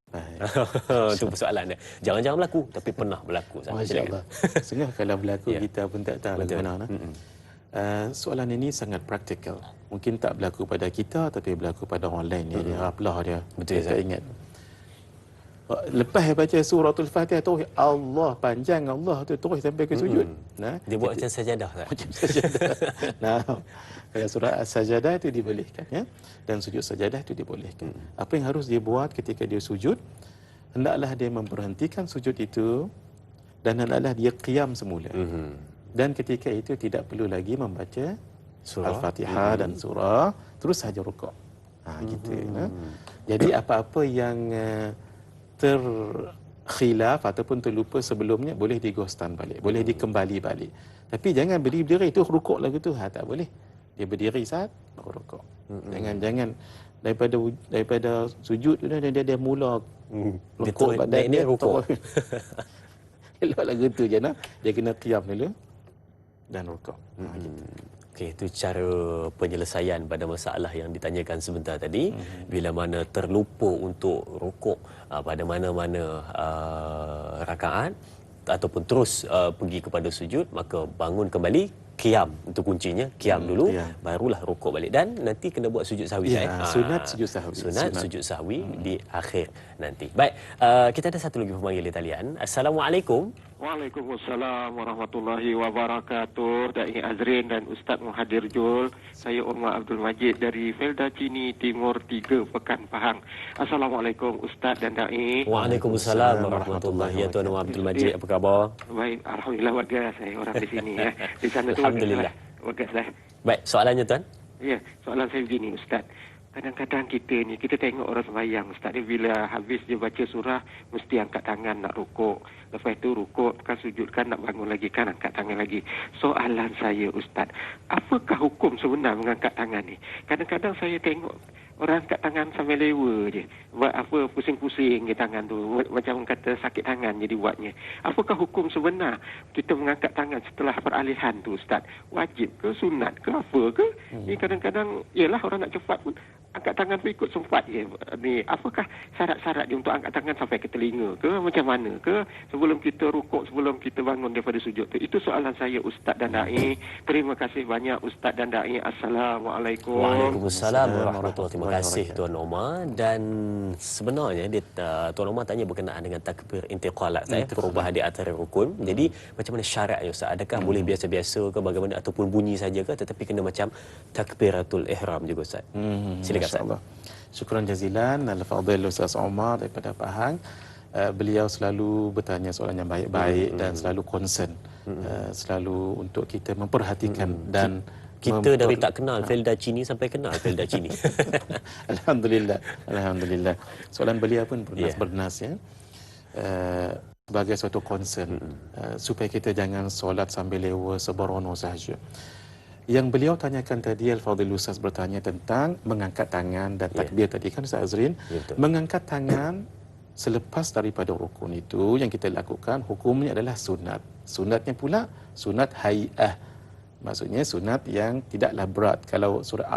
Itu persoalan dia. Jangan-jangan berlaku tapi pernah berlaku Ustaz. Masya-Allah. Sehingga kalau berlaku kita pun tak tahu bagaimana. Soalan ini sangat praktikal. Mungkin tak berlaku pada kita tapi berlaku pada orang lain. Dia raplah dia. Betul, saya ingat. Lepas baca suratul Fatihah tu Allah panjang, Allah tu terus sampai ke sujud. Dia buat macam sajadah tak? Macam sajadah. Kalau surah As-Sajadah itu dibolehkan ya. Dan sujud sajadah itu dibolehkan. Apa yang harus dia buat ketika dia sujud? Hendaklah dia memberhentikan sujud itu dan hendaklah dia qiyam semula. Dan ketika itu tidak perlu lagi membaca surah Al-Fatihah dan surah, terus saja rukuk. Gitu. Jadi apa-apa yang terkhilaf ataupun terlupa sebelumnya boleh digostan balik, boleh dikembali balik. Tapi jangan berdiri itu rukuk lagu tu, tak boleh. Dia berdiri saat baru rukuk. Jangan daripada sujud tu dia mula rukuk badan dia rukuk. Elok lagu tu je dia kena qiyam dulu dan rukuk. Gitu. Okey, itu cara penyelesaian pada masalah yang ditanyakan sebentar tadi. Bila mana terlupa untuk rukuk pada mana-mana rakaat ataupun terus pergi kepada sujud, maka bangun kembali, qiyam itu kuncinya, qiyam dulu, qiyam. barulah rukuk balik, dan nanti kena buat sujud sahwi. Ya, sunat sujud sahwi. Sunat sujud sahwi di akhir nanti. Baik, kita ada satu lagi pemanggil di talian. Assalamualaikum. Waalaikumsalam warahmatullahi wabarakatuh. Da'i Azrin dan Ustaz Muhadir Jul. Saya Umar Abdul Majid dari Felda Cini Timur 3 Pekan Pahang. Assalamualaikum Ustaz dan Da'i. Waalaikumsalam warahmatullahi wabarakatuh. Ya Tuan Umar Abdul Majid, apa khabar? Baik, alhamdulillah warga saya orang di sini ya. Di sana tu Alhamdulillah. warga saya. Baik, soalannya Tuan. Ya, soalan saya begini Ustaz. Kadang-kadang kita tengok orang sembahyang Ustaz ni, bila habis dia baca surah mesti angkat tangan nak rukuk. Lepas itu rukuk kan, sujud kan, nak bangun lagi kan, angkat tangan lagi. Soalan saya Ustaz, apakah hukum sebenar mengangkat tangan ni? Kadang-kadang saya tengok orang angkat tangan sampai lewa je. Buat apa, pusing-pusing je tangan tu. Macam kata sakit tangan jadi buatnya. Apakah hukum sebenar kita mengangkat tangan setelah peralihan tu Ustaz? Wajib ke, sunat ke, apa ke? Ni kadang-kadang, yelah orang nak cepat pun angkat tangan tu ikut sempat je. Ni, apakah syarat-syarat dia untuk angkat tangan sampai ke telinga ke? Macam mana ke? Sebelum kita rukuk, sebelum kita bangun daripada sujud tu. Itu soalan saya Ustaz dan Da'i. Terima kasih banyak Ustaz dan Da'i. Assalamualaikum. Waalaikumsalam warahmatullahi. Terima kasih Tuan Omar. Dan sebenarnya Tuan Omar tanya berkenaan dengan takbir intiqalat, perubahan di antara rukun. Jadi macam mana syaratnya Ustaz? Adakah boleh biasa-biasa ke bagaimana, ataupun bunyi saja ke, tetapi kena macam takbiratul ihram juga Ustaz? Silakan Ustaz. InsyaAllah. Syukran jazilan Al-Fadhil Ustaz Omar daripada Pahang. Beliau selalu bertanya soalan yang baik-baik dan selalu concern, selalu untuk kita memperhatikan dan kita dari tak kenal Felda Cini sampai kenal Felda Cini. Alhamdulillah, alhamdulillah. Soalan beliau pun bernas ya. Sebagai suatu concern supaya kita jangan solat sambil lewa seberono sahaja. Yang beliau tanyakan tadi, Al-Fadhil Ustaz bertanya tentang mengangkat tangan dan takbir tadi kan Ustaz Azrin. Mengangkat tangan selepas daripada rukun itu yang kita lakukan, hukumnya adalah sunat. Sunatnya pula sunat hay'ah. Maksudnya sunat yang tidaklah berat. Kalau surah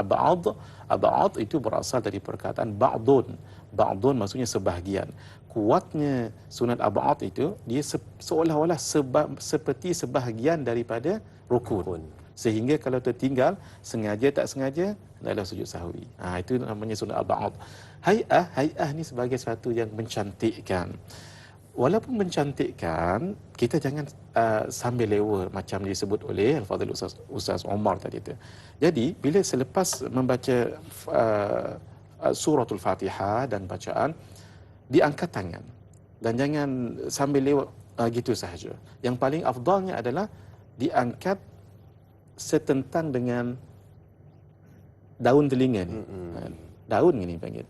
Ab'ad itu berasal dari perkataan ba'dun. Ba'dun maksudnya sebahagian. Kuatnya sunat Ab'ad itu, dia seolah-olah seperti sebahagian daripada rukun. Sehingga kalau tertinggal, sengaja tak sengaja, adalah sujud sahwi. Itu namanya sunat Ab'ad. Hay'ah ni sebagai satu yang mencantikkan. Walaupun mencantikkan, kita jangan sambil lewa macam disebut oleh Al-Fadhil Ustaz Omar tadi tu. Jadi, bila selepas membaca suratul Fatihah dan bacaan, diangkat tangan. Dan jangan sambil lewa gitu sahaja. Yang paling afdalnya adalah diangkat setentang dengan daun telinga ni. Daun ni panggil.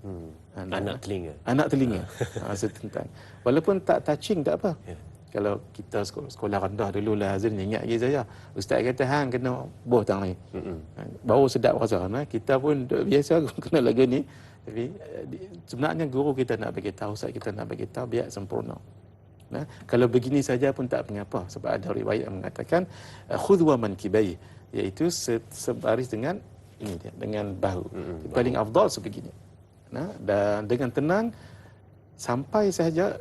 Anak telinga. Anak telinga. Setentang. Walaupun tak touching tak apa. Kalau kita sekolah rendah dulu lah Azrin, ingat lagi saya. Ustaz kata hang kena boh tang ni. Baru sedap rasa. Kita pun biasa kena lagu ni. Tapi sebenarnya guru kita nak bagi tahu, Ustaz kita nak bagi tahu biar sempurna. Kalau begini saja pun tak mengapa, sebab ada riwayat yang mengatakan khudwa mankibai, iaitu sebaris dengan ini dia, dengan bahu. Paling afdal sebegini. Dan dengan tenang sampai sahaja,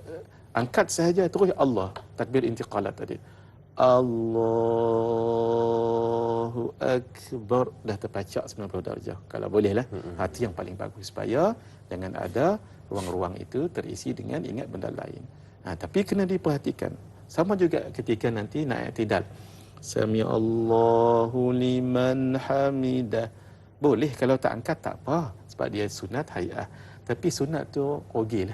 angkat sahaja terus Allah, takbir intiqalat tadi. Allahu Akbar, dah terpacak 90 darjah. Kalau bolehlah, hati yang paling bagus, supaya jangan ada ruang-ruang itu terisi dengan ingat benda lain. Tapi kena diperhatikan. Sama juga ketika nanti nak i'tidal. Sami Allahu liman hamidah. Boleh kalau tak angkat tak apa, sebab dia sunat hay'ah. Tapi sunat tu ogil.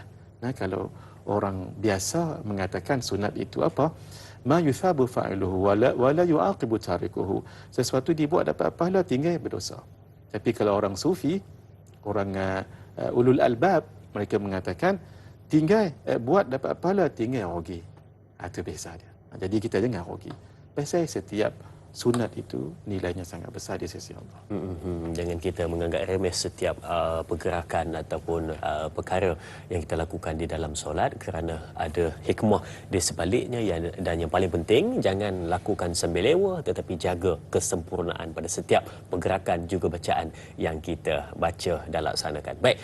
Kalau orang biasa mengatakan sunat itu apa? Ma yuthabu fa'iluhu wa la yu'aqibu tarikuhu. Sesuatu dibuat dapat pahala, tinggal berdosa. Tapi kalau orang sufi, orang ulul albab, mereka mengatakan tinggal buat dapat pahala, tinggal rugi. Itu biasa dia. Jadi kita jangan rugi. Biasa setiap sunat itu nilainya sangat besar di sisi Allah. Jangan kita menganggap remeh setiap pergerakan ataupun perkara yang kita lakukan di dalam solat, kerana ada hikmah di sebaliknya, dan yang paling penting jangan lakukan sambil lewa, tetapi jaga kesempurnaan pada setiap pergerakan juga bacaan yang kita baca dan laksanakan. Baik,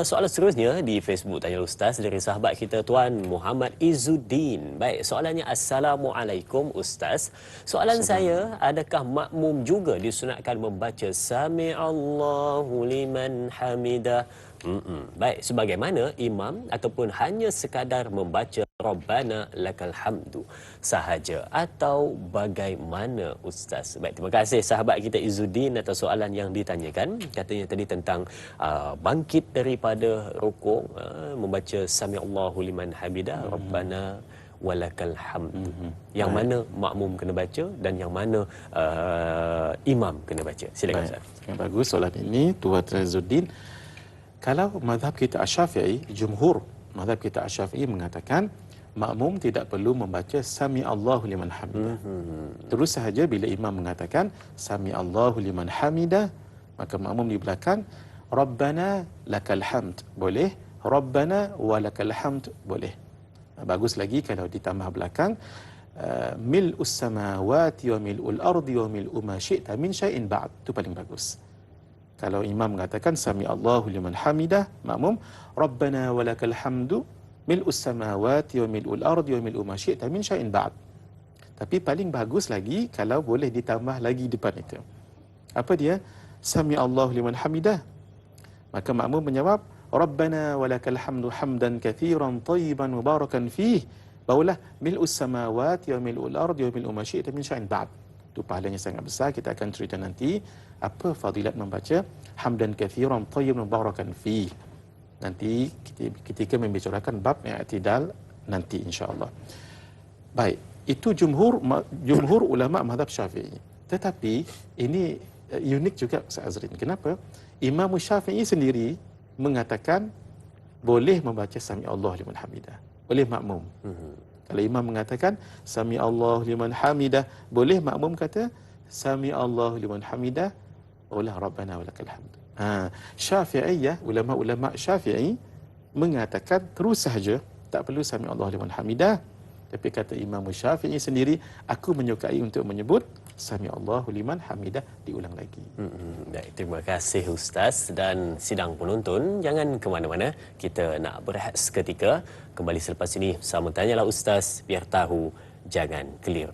soalan seterusnya di Facebook Tanya Ustaz dari sahabat kita Tuan Muhammad Izzuddin. Baik, soalannya, Assalamualaikum Ustaz. Soalan saya, adakah makmum juga disunatkan membaca Sami Allahu liman hamidah? Baik, sebagaimana imam ataupun hanya sekadar membaca Rabbana lakal hamdu sahaja, atau bagaimana Ustaz? Baik, terima kasih sahabat kita Izzuddin atas soalan yang ditanyakan. Katanya tadi tentang bangkit daripada rukuk, membaca Sami Allahu liman hamidah, Rabbana walakal hamdu. Yang mana makmum kena baca dan yang mana imam kena baca? Silakan Ustaz. Yang bagus soalan ini Tuan Izzuddin. Kalau mazhab kita Asy-Syafi'i, jumhur mazhab kita Asy-Syafi'i mengatakan makmum tidak perlu membaca Sami Allahu liman hamidah. Terus sahaja bila imam mengatakan Sami Allahu liman hamidah, maka makmum di belakang Rabbana lakal hamd boleh, Rabbana walakal hamd boleh. Bagus lagi kalau ditambah belakang mil'us samawati wa mil'ul ardi wa mil'u ma syi'ta min syai'in ba'd. Itu paling bagus. Kalau imam mengatakan Sami Allahu liman hamidah, makmum Rabbana walakal hamdu mil'us samawati wa mil'ul ardi wa mil'u ma syi'ta min syai'in ba'd. Tapi paling bagus lagi kalau boleh ditambah lagi depan itu. Apa dia? Sami Allahu liman hamidah. Maka makmum menjawab Rabbana walakal hamdu hamdan kathiran tayyiban mubarakan fih. Barulah mil'us samawati wa mil'ul ardi wa mil'u ma syi'ta min syai'in ba'd. Itu pahalanya sangat besar. Kita akan cerita nanti apa fadilat membaca hamdan kathiran tayyiban mubarakan fih. Nanti ketika membicarakan bab i'tidal nanti insya-Allah. Baik, itu jumhur ulama mazhab Syafi'i. Tetapi ini unik juga Ustaz Azrin. Kenapa? Imam Syafi'i sendiri mengatakan boleh membaca Sami Allah liman hamidah. Boleh makmum. Kalau imam mengatakan Sami Allah liman hamidah, boleh makmum kata Sami Allah liman hamidah, olah Rabbana walakal hamd. Syafi'iyah, ulama-ulama Syafi'i mengatakan terus sahaja tak perlu Sami Allah liman hamidah. Tapi kata Imam Syafi'i sendiri, aku menyukai untuk menyebut Sami Allahu liman hamidah diulang lagi. Baik, terima kasih Ustaz. Dan sidang penonton, jangan ke mana-mana. Kita nak berehat seketika. Kembali selepas ini bersama Tanyalah Ustaz, biar tahu, jangan keliru.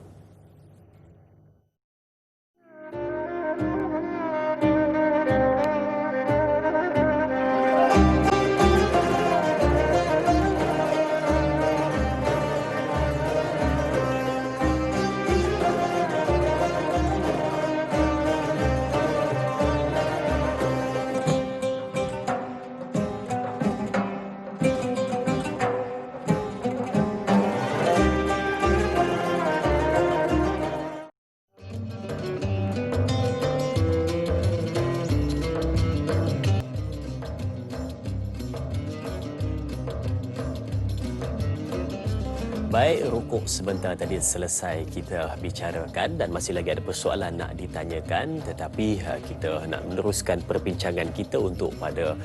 Baik, rukuk sebentar tadi selesai kita bicarakan dan masih lagi ada persoalan nak ditanyakan, tetapi kita nak meneruskan perbincangan kita untuk pada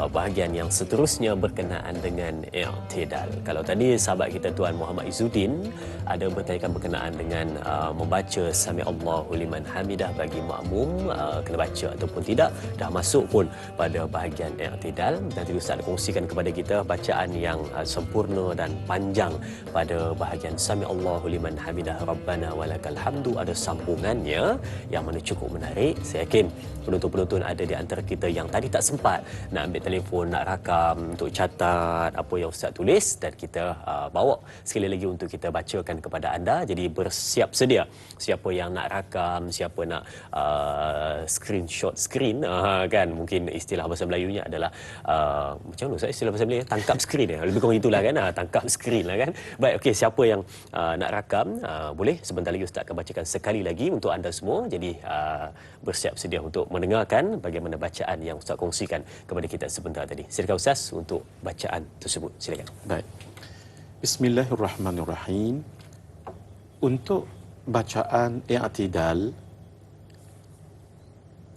bahagian yang seterusnya berkenaan dengan i'tidal. Kalau tadi sahabat kita Tuan Muhammad Izzuddin ada bertanyakan berkenaan dengan membaca Sami Allahu liman hamidah bagi makmum, kena baca ataupun tidak, dah masuk pun pada bahagian i'tidal. Nanti Ustaz nak kongsikan kepada kita bacaan yang sempurna dan panjang pada bahagian Sami Allahu liman hamidah Rabbana walakal hamdu, ada sambungannya yang mana cukup menarik. Saya yakin penonton-penonton ada di antara kita yang tadi tak sempat nak ambil telefon, nak rakam untuk catat apa yang Ustaz tulis, dan kita bawa sekali lagi untuk kita bacakan kepada anda. Jadi bersiap sedia siapa yang nak rakam, siapa nak screenshot screen, kan mungkin istilah bahasa Melayunya adalah macam mana Ustaz istilah bahasa Melayu, tangkap skrin, lebih kurang itulah kan, tangkap skrin lah kan. Baik, okey, siapa yang nak rakam boleh sebentar lagi Ustaz akan bacakan sekali lagi untuk anda semua. Jadi bersiap sedia untuk mendengarkan bagaimana bacaan yang Ustaz kongsikan kepada kita sebentar tadi. Silakan Ustaz untuk bacaan tersebut. Silakan. Baik. Bismillahirrahmanirrahim. Untuk bacaan i'tidal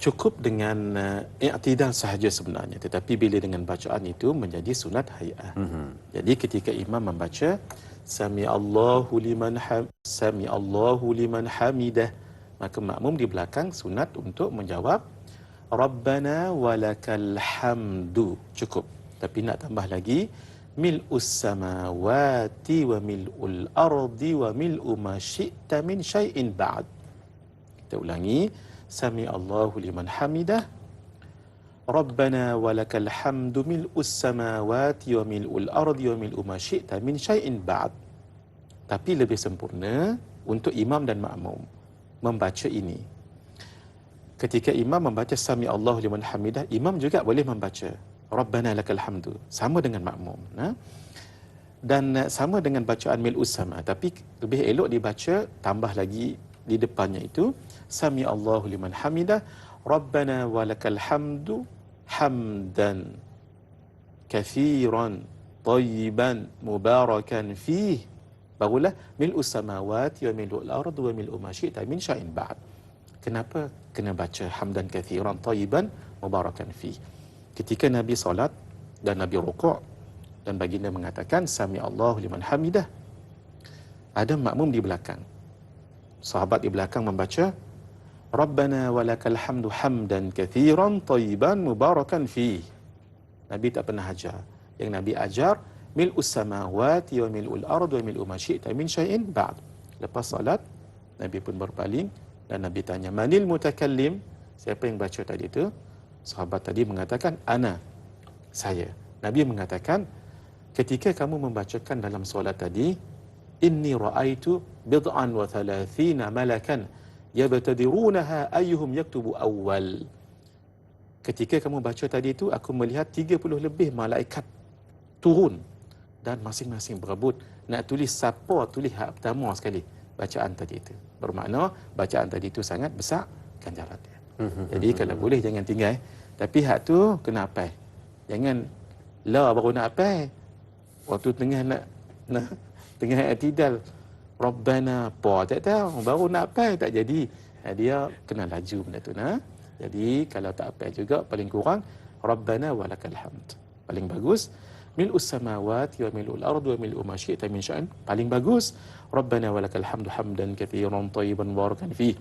cukup dengan i'tidal sahaja sebenarnya, tetapi bila dengan bacaan itu menjadi sunat hay'ah. Jadi ketika imam membaca sami Allahu liman hamidah, maka makmum di belakang sunat untuk menjawab Rabbana walakal hamdu, cukup. Tapi nak tambah lagi mil'us samawati wa mil'ul ardi wa mil'u ma syi'ta min syai'in ba'd. Kita ulangi, sami Allahu liman hamidah, Rabbana walakal hamdu mil'us samawati wa mil'ul ardi wa mil'u ma syi'ta min syai'in ba'd. Tapi lebih sempurna untuk imam dan makmum membaca ini. Ketika imam membaca sami Allahu liman hamidah, imam juga boleh membaca Rabbana lakal hamdu, sama dengan makmum. Dan sama dengan bacaan mil'us sama, tapi lebih elok dibaca tambah lagi di depannya itu sami Allahu liman hamidah, Rabbana walakal hamdu hamdan kathiran tayyiban mubarakan fih. Barulah mil'us samawati wa mil'ul ardi wa mil'u ma syi'ta min syai'in ba'd. Kenapa kena baca hamdan kathiran tayyiban mubarakan fih? Ketika Nabi solat dan Nabi rukuk dan baginda mengatakan sami Allahu liman hamidah, ada makmum di belakang, sahabat di belakang membaca Rabbana walakal hamdu hamdan kathiran tayyiban mubarakan fih. Nabi tak pernah ajar. Yang Nabi ajar mil'us samawati wa mil'ul ardi wa mil'u ma syi'ta min syai'in ba'd. Lepas salat, Nabi pun berpaling dan Nabi tanya, manil mutakallim? Siapa yang baca tadi itu? Sahabat tadi mengatakan, ana, saya. Nabi mengatakan, ketika kamu membacakan dalam solat tadi, inni ra'aitu bid'an wa thalathina malakan yabtadirunaha ayyuhum yaktubu awwal. Ketika kamu baca tadi itu, aku melihat 30 lebih malaikat turun dan masing-masing berebut nak tulis siapa tulis hak pertama sekali bacaan tadi itu. Bermakna bacaan tadi itu sangat besar ganjaran dia. Jadi kalau boleh jangan tinggal, tapi hak tu kena hafal. Jangan la baru nak hafal. Waktu tengah nak tengah i'tidal Rabbana apa tak tahu baru nak hafal tak jadi. Dia kena laju benda tu Jadi kalau tak hafal juga paling kurang Rabbana walakal hamd. Paling bagus mil'us samawati wa mil'ul ardi wa mil'u ma syi'ta min syai'in. Paling bagus Rabbana walakal hamdu hamdan katsiran thayyiban mubarakan fih.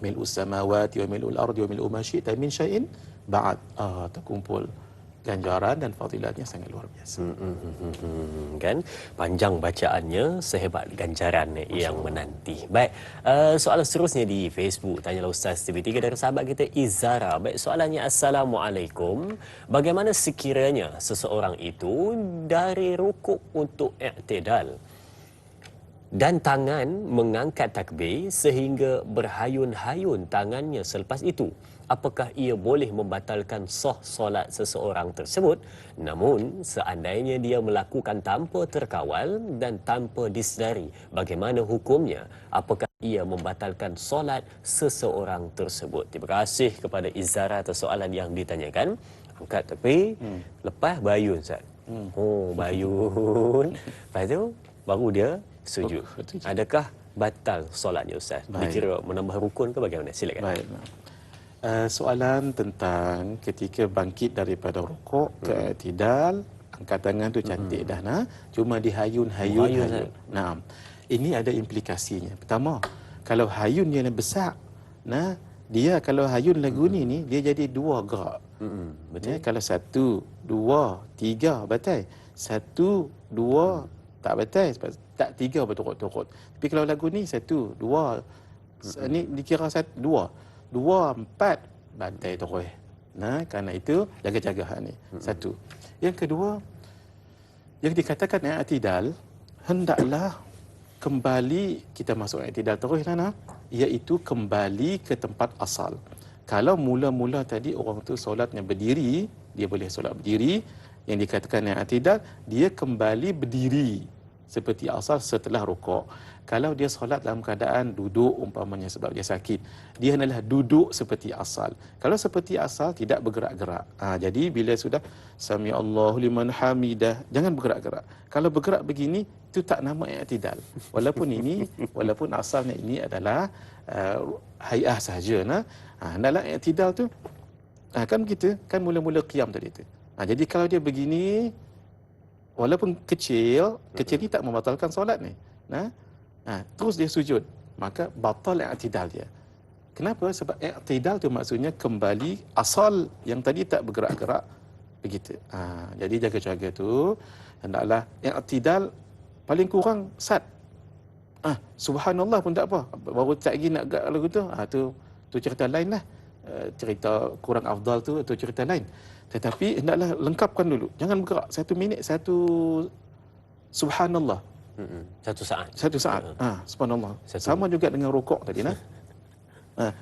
Mil'us samawati wa mil'ul ardi wa mil'u ma syi'ta min syai'in ba'd. Terkumpul ganjaran dan fadilatnya sangat luar biasa. Kan panjang bacaannya, sehebat ganjaran yang menanti. Baik, soalan seterusnya di Facebook, tanyalah Ustaz TV3 dari sahabat kita Izara. Baik, soalannya, Assalamualaikum. Bagaimana sekiranya seseorang itu dari rukuk untuk i'tidal dan tangan mengangkat takbir sehingga berhayun-hayun tangannya selepas itu? Apakah ia boleh membatalkan sah solat seseorang tersebut? Namun, seandainya dia melakukan tanpa terkawal dan tanpa disedari, bagaimana hukumnya? Apakah ia membatalkan solat seseorang tersebut? Terima kasih kepada Izara atas soalan yang ditanyakan. Angkat tepi, lepas bayun, Ustaz. Bayun. Lepas tu, baru dia sujud. Adakah batal solatnya, Ustaz? Dikira menambah rukun ke bagaimana? Silakan. Baik. Soalan tentang ketika bangkit daripada rukuk ke i'tidal, angkat tangan tu cantik dah cuma dihayun-hayun. Nah, ini ada implikasinya. Pertama, kalau hayun yang besar, dia kalau hayun lagu ni dia jadi dua gerak. Betul. Kalau 1, 2, 3 batal. 1, 2 tak batal, tak 3 berturut-turut. Tapi kalau lagu ni 1, 2 ni dikira 1, 2 4 bantai terus. Kerana itu jaga-jaga hak ni. Satu. Yang kedua, yang dikatakan i'tidal hendaklah kembali, kita masuk i'tidal terus iaitu kembali ke tempat asal. Kalau mula-mula tadi orang tu solatnya berdiri, dia boleh solat berdiri, yang dikatakan i'tidal dia kembali berdiri seperti asal setelah rukuk. Kalau dia solat dalam keadaan duduk umpamanya sebab dia sakit, dia adalah duduk seperti asal. Kalau seperti asal tidak bergerak-gerak. Jadi bila sudah sami Allahu liman hamidah, jangan bergerak-gerak. Kalau bergerak begini itu tak nama i'tidal. Walaupun asalnya ini adalah hai'ah sahaja. Dalam i'tidal tu kan kita kan mula-mula qiyam tadi tu. Jadi kalau dia begini, walaupun kecil ni tak membatalkan solat ni. Terus dia sujud, maka batal i'tidal dia. Kenapa? Sebab i'tidal tu maksudnya kembali asal yang tadi tak bergerak-gerak begitu. Jadi jaga-jaga tu hendaklah i'tidal paling kurang sat. Subhanallah pun tak apa. Baru tak lagi nak gerak lagu tu. Tu cerita lain lah. Cerita kurang afdal tu cerita lain. Tetapi hendaklah lengkapkan dulu. Jangan bergerak 1 minit 1 subhanallah. 1 saat. 1 saat. Subhanallah. Sama juga dengan rukuk tadi nah.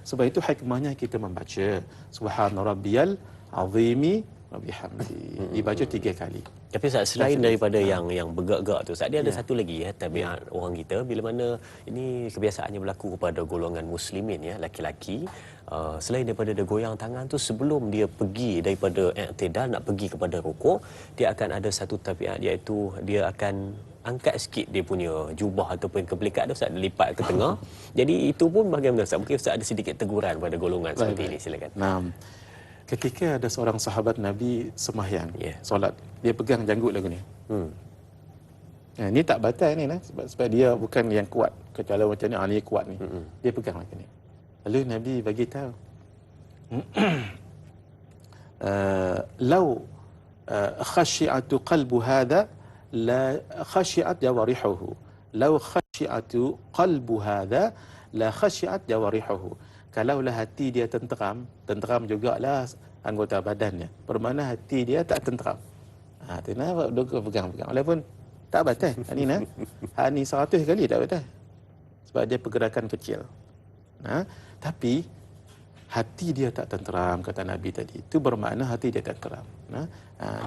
Sebab itu hikmahnya kita membaca subhana rabbiyal azimi wa bihamdi. Dibaca 3 kali. Tapi Ustaz, selain daripada yang bergerak-gerak tu, Ustaz, dia ada satu lagi tabiat orang kita bila mana ini kebiasaannya berlaku kepada golongan muslimin laki-laki. Selain daripada dia goyang tangan tu, sebelum dia pergi daripada i'tidal nak pergi kepada rukuk, dia akan ada satu tabiat, iaitu dia akan angkat sikit dia punya jubah ataupun kepelikat dia, Ustaz, lipat ke tengah. Jadi itu pun bagaimana Ustaz? Mungkin Ustaz ada sedikit teguran pada golongan seperti ini, silakan. Ketika ada seorang sahabat Nabi semahyang, solat, dia pegang janggut lagu ni. Ni tak batal ni sebab dia bukan yang kuat. Kalau macam ni, ni kuat ni. Dia pegang macam ni. Lalu Nabi bagi tahu, "Lau khashi'atu qalbu hadha la khashi'at jawarihuhu. Lau khashi'atu qalbu hadha la khashi'at jawarihuhu." Kalaulah hati dia tenteram jugalah anggota badannya. Bermakna hati dia tak tenteram. Tu dok pegang-pegang. Walaupun tak batal. Ni 100 kali tak batal. Sebab dia pergerakan kecil. Tapi hati dia tak tenteram, kata Nabi tadi. Itu bermakna hati dia tak tenteram.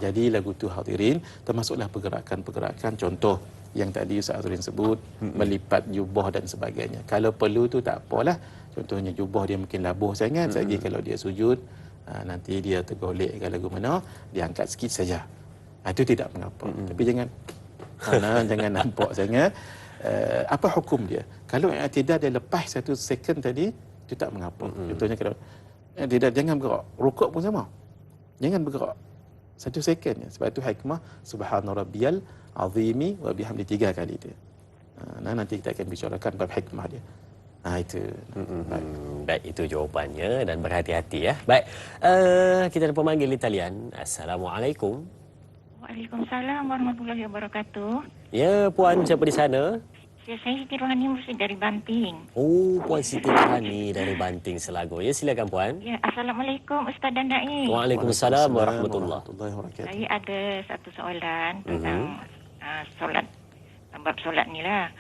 Jadi lagu tu hadirin, termasuklah pergerakan-pergerakan. Contoh yang tadi Ustaz Azrin sebut, melipat jubah dan sebagainya. Kalau perlu tu tak apalah. Contohnya jubah dia mungkin labuh sangat, lagi kalau dia sujud, nanti dia tergolek ke lagu mana, dia angkat sikit saja. Itu tidak mengapa. Tapi jangan nampak sangat. Apa hukum dia? Kalau i'tidal dia lepas 1 second tadi, itu tak mengapa. Contohnya kalau i'tidal jangan bergerak, rukuk pun sama. Jangan bergerak 1 second je. Sebab itu hikmah subhana rabbiyal azimi wa bihamdi 3 kali dia. Nanti kita akan bicarakan bab hikmah dia. Itu. Baik, itu jawapannya dan berhati-hati ya. Baik, kita ada pemanggil di talian. Assalamualaikum. Waalaikumsalam warahmatullahi wabarakatuh. Ya, Puan siapa di sana? Saya Siti Rohani Mursyid dari Banting. Oh, Puan Siti Rohani dari Banting, Selangor. Ya, silakan Puan. Ya, Assalamualaikum Ustaz dan Da'i. Waalaikumsalam warahmatullahi wabarakatuh. Saya ada satu soalan tentang solat, bab solat ni lah.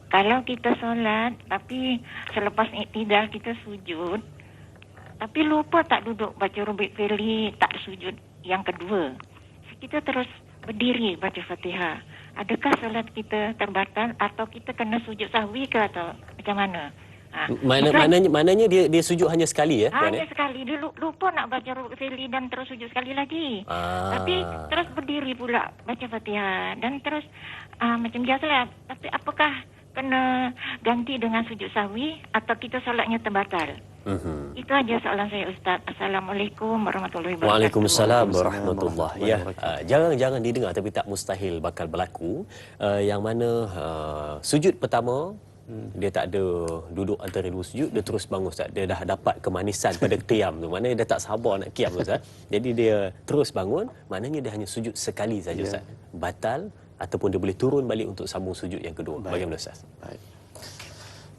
Kalau kita solat, tapi selepas i'tidal kita sujud, tapi lupa tak duduk baca Rabbik Firli, tak sujud yang kedua. Kita terus berdiri baca Fatihah. Adakah solat kita terbatal atau kita kena sujud sahwi ke atau macam mana? Maknanya dia sujud hanya sekali ya? Hanya sekali. Dia lupa nak baca Rabbik Firli dan terus sujud sekali lagi. Tapi terus berdiri pula baca Fatihah. Dan terus macam biasalah. Tapi apakah kena ganti dengan sujud sahwi atau kita solatnya terbatal? Itu aja soalan saya, Ustaz. Assalamualaikum warahmatullahi wabarakatuh. Waalaikumsalam warahmatullahi wabarakatuh. Jangan didengar tapi tak mustahil bakal berlaku. Yang mana sujud pertama dia tak ada duduk antara 2 sujud, dia terus bangun, Ustaz. Dia dah dapat kemanisan pada qiyam tu. Maknanya dia tak sabar nak qiyam, Ustaz. Jadi dia terus bangun, maknanya dia hanya sujud sekali saja, Ustaz. Batal ataupun dia boleh turun balik untuk sambung sujud yang kedua. Bagaimana, Ustaz? Baik.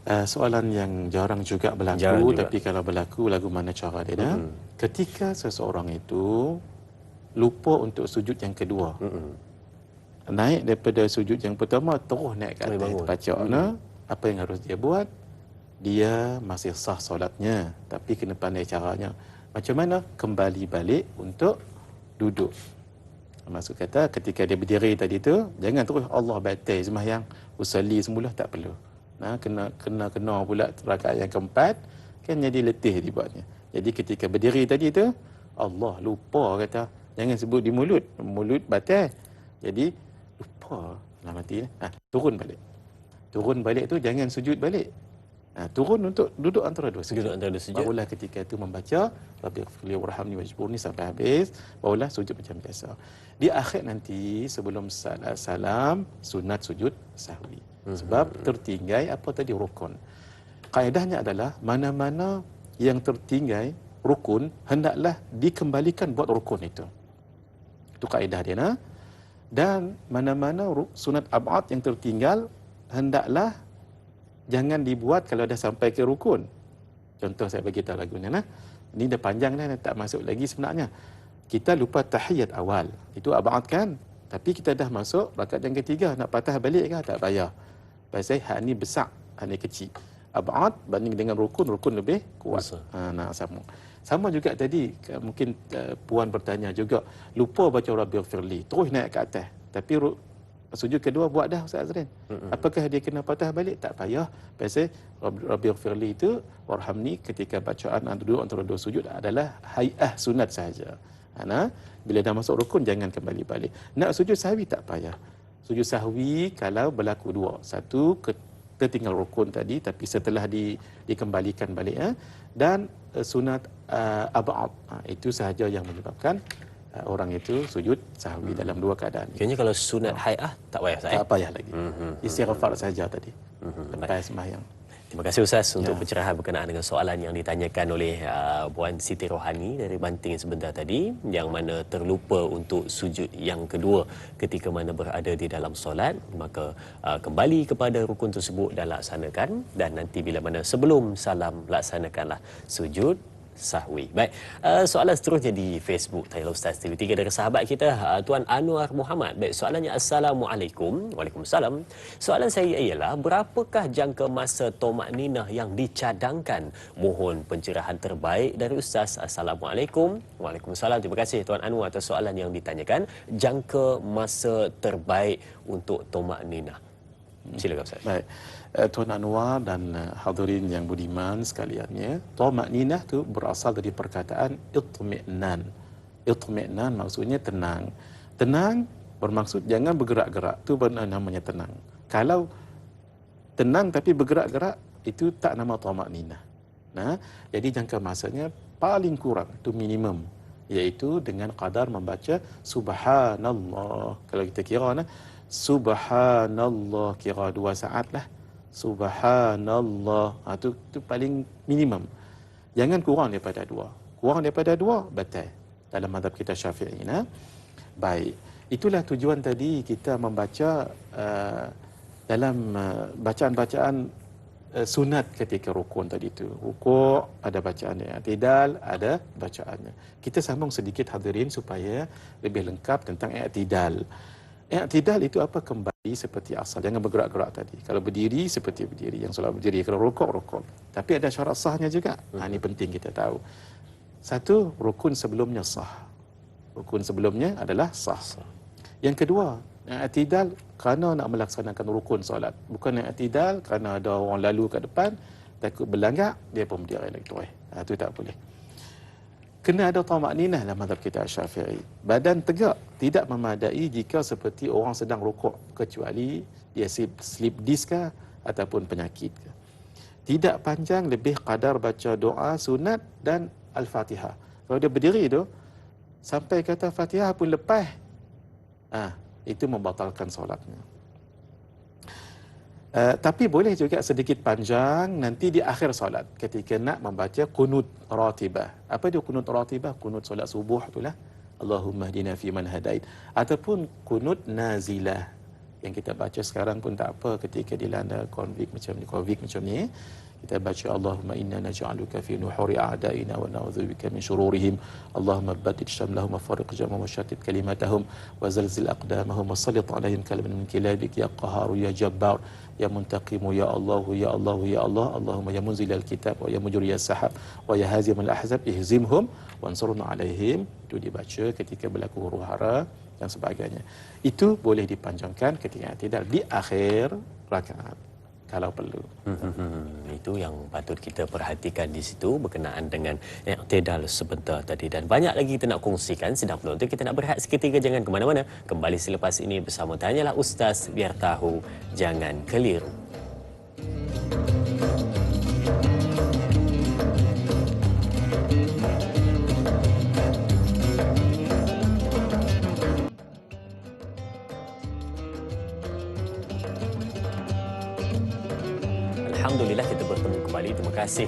Soalan yang jarang juga berlaku, tapi kalau berlaku, lagu mana cara dia? Ketika seseorang itu lupa untuk sujud yang kedua, naik daripada sujud yang pertama, terus naik ke atas terpacak, apa yang harus dia buat? Dia masih sah solatnya, tapi kena pandai caranya. Macam mana? Kembali balik untuk duduk. Maksud kata ketika dia berdiri tadi tu, jangan terus Allah batal sembahyang, usalli semula, tak perlu. Kena pula rakaat yang keempat, kan jadi letih dibuatnya. Jadi ketika berdiri tadi tu, Allah lupa kata, jangan sebut di mulut batal. Jadi lupa lah mati. Turun balik tu jangan sujud balik. Turun untuk duduk antara dua sujud. Barulah ketika itu membaca Rabbighfirli warhamni wajburni sampai habis, barulah sujud macam biasa. Di akhir nanti sebelum salam sunat sujud sahwi. Sebab tertinggal apa tadi, rukun. Kaedahnya adalah mana-mana yang tertinggal rukun hendaklah dikembalikan buat rukun itu. Itu kaedah dia nah. Dan mana-mana sunat ab'ad yang tertinggal hendaklah jangan dibuat kalau dah sampai ke rukun. Contoh saya bagi tahu lagunya nah. Ini dah panjang dah, tak masuk lagi sebenarnya. Kita lupa tahiyat awal. Itu ab'ad kan? Tapi kita dah masuk rakaat yang ketiga, nak patah balik ke? Tak payah. Pasal hak ni besar, hak ni kecil. Ab'ad banding dengan rukun lebih kuat. Nak sama juga tadi, mungkin puan bertanya juga, lupa baca Rabbighfirli, terus naik ke atas. Tapi sujud kedua buat dah Ustaz Azrin. Apakah dia kena patah balik? Tak payah. Pasal Rabbighfirli itu warhamni ketika bacaan duduk antara dua sujud adalah hai'ah sunat sahaja. Bila dah masuk rukun jangan kembali balik. Nak sujud sahwi tak payah. Sujud sahwi kalau berlaku dua. Satu tertinggal rukun tadi tapi setelah dikembalikan balik dan sunat ab'ad. Itu sahaja yang menyebabkan orang itu sujud sahwi dalam dua keadaan. Kayaknya kalau sunat hai'ah tak payah Ustaz. Tak payah lagi. Istighfar saja tadi. Lepas sembahyang. Terima kasih Ustaz untuk pencerahan berkenaan dengan soalan yang ditanyakan oleh Puan Siti Rohani dari Banting sebentar tadi, yang mana terlupa untuk sujud yang kedua ketika mana berada di dalam solat, maka kembali kepada rukun tersebut dan laksanakan, dan nanti bila mana sebelum salam laksanakanlah sujud sahwi. Baik, soalan seterusnya di Facebook Tayar Ustaz TV3 dari sahabat kita Tuan Anwar Muhammad. Baik, soalannya Assalamualaikum. Waalaikumsalam. Soalan saya ialah, berapakah jangka masa tumakninah yang dicadangkan? Mohon pencerahan terbaik dari Ustaz. Assalamualaikum. Waalaikumsalam. Terima kasih Tuan Anwar atas soalan yang ditanyakan. Jangka masa terbaik untuk tumakninah. Silakan Ustaz. Baik. Tuan Anwar dan hadirin yang budiman sekaliannya, tumakninah tu berasal dari perkataan itmi'nan. Itmi'nan maksudnya tenang. Tenang bermaksud jangan bergerak-gerak. Tu benar namanya tenang. Kalau tenang tapi bergerak-gerak, itu tak nama tumakninah. Jadi jangka masanya paling kurang, itu minimum, iaitu dengan kadar membaca subhanallah. Kalau kita kira subhanallah, kira 2 saat lah. Subhanallah. Itu paling minimum. Jangan kurang daripada 2. Kurang daripada 2, batal. Dalam mazhab kita Syafi'i. Baik. Itulah tujuan tadi kita membaca dalam bacaan-bacaan sunat ketika rukun tadi tu. Rukuk ada bacaannya, i'tidal ada bacaannya. Kita sambung sedikit hadirin supaya lebih lengkap tentang i'tidal. I'tidal itu apa? Kembali seperti asal. Jangan bergerak-gerak tadi. Kalau berdiri, seperti berdiri. Yang solat berdiri. Kalau rukuk, rukuk. Tapi ada syarat sahnya juga. Ini penting kita tahu. Satu, rukun sebelumnya sah. Rukun sebelumnya adalah sah. Yang kedua, i'tidal kerana nak melaksanakan rukun solat. Bukan i'tidal kerana ada orang lalu kat depan, takut berlanggar, dia pun berdiri lagi terus. Itu tak boleh. Kena ada tumakninah dalam mazhab kita Syafi'i. Badan tegak tidak memadai jika seperti orang sedang rukuk, kecuali dia sleep disk ke ataupun penyakit ke. Tidak panjang lebih kadar baca doa sunat dan Al-Fatihah. Kalau dia berdiri tu sampai kata Fatihah pun lepas, itu membatalkan solatnya. Tapi boleh juga sedikit panjang nanti di akhir solat ketika nak membaca kunut ratibah. Apa dia kunut ratibah? Kunut solat subuh itulah. Allahumma hdina fi man hadait, ataupun kunut nazilah yang kita baca sekarang pun tak apa ketika dilanda COVID macam ni. Kita baca Allahumma inna naj'aluka fi nuhuri a'daina wa na'udzubika min shururihim. Allahumma baddid syamlahum wa fariq jam'ahum wa shattit kalimatahum wa zalzil aqdamahum wa sallit alaihim kalaman min kilabik ya qahhar ya jabbar. ya muntaqimu ya Allahu ya Allahu ya Allah, Allahumma ya munzilal kitab wa ya mujriyas sahab wa ya hazimal ahzab ihzimhum wansurna alaihim. Itu dibaca ketika berlaku huru-hara dan sebagainya. Itu boleh dipanjangkan ketika i'tidal di akhir rakaat kalau perlu. Itu yang patut kita perhatikan di situ berkenaan dengan i'tidal sebentar tadi, dan banyak lagi kita nak kongsikan. Sedang penonton, kita nak berehat seketika, jangan ke mana-mana. Kembali selepas ini bersama Tanyalah Ustaz, biar tahu jangan keliru. Alhamdulillah kita bertemu kembali. Terima kasih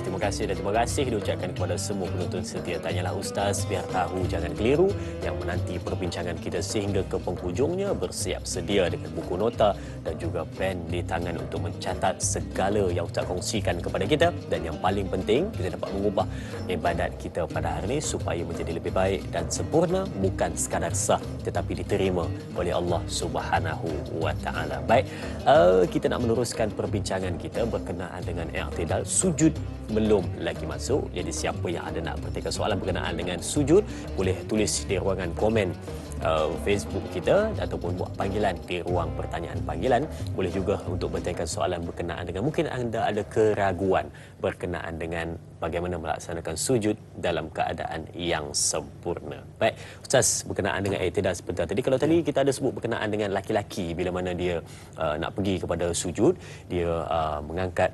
dan terima kasih diucapkan kepada semua penonton setia Tanyalah Ustaz, biar tahu jangan keliru, yang menanti perbincangan kita sehingga ke penghujungnya. Bersiap sedia dengan buku nota dan juga pen di tangan untuk mencatat segala yang Ustaz kongsikan kepada kita. Dan yang paling penting, kita dapat mengubah ibadat kita pada hari ini supaya menjadi lebih baik dan sempurna, bukan sekadar sah tetapi diterima oleh Allah Subhanahu wa taala. Baik, kita nak meneruskan perbincangan kita berkenaan dengan i'tidal. Sujud belum lagi masuk. Jadi siapa yang ada nak bertanya soalan berkenaan dengan sujud, boleh tulis di ruangan komen Facebook kita ataupun buat panggilan di ruang pertanyaan panggilan. Boleh juga untuk bertanya soalan berkenaan dengan mungkin anda ada keraguan berkenaan dengan bagaimana melaksanakan sujud dalam keadaan yang sempurna. Baik, Ustaz, berkenaan dengan i'tidal sebentar tadi, kalau tadi kita ada sebut berkenaan dengan laki-laki bila mana dia nak pergi kepada sujud, dia mengangkat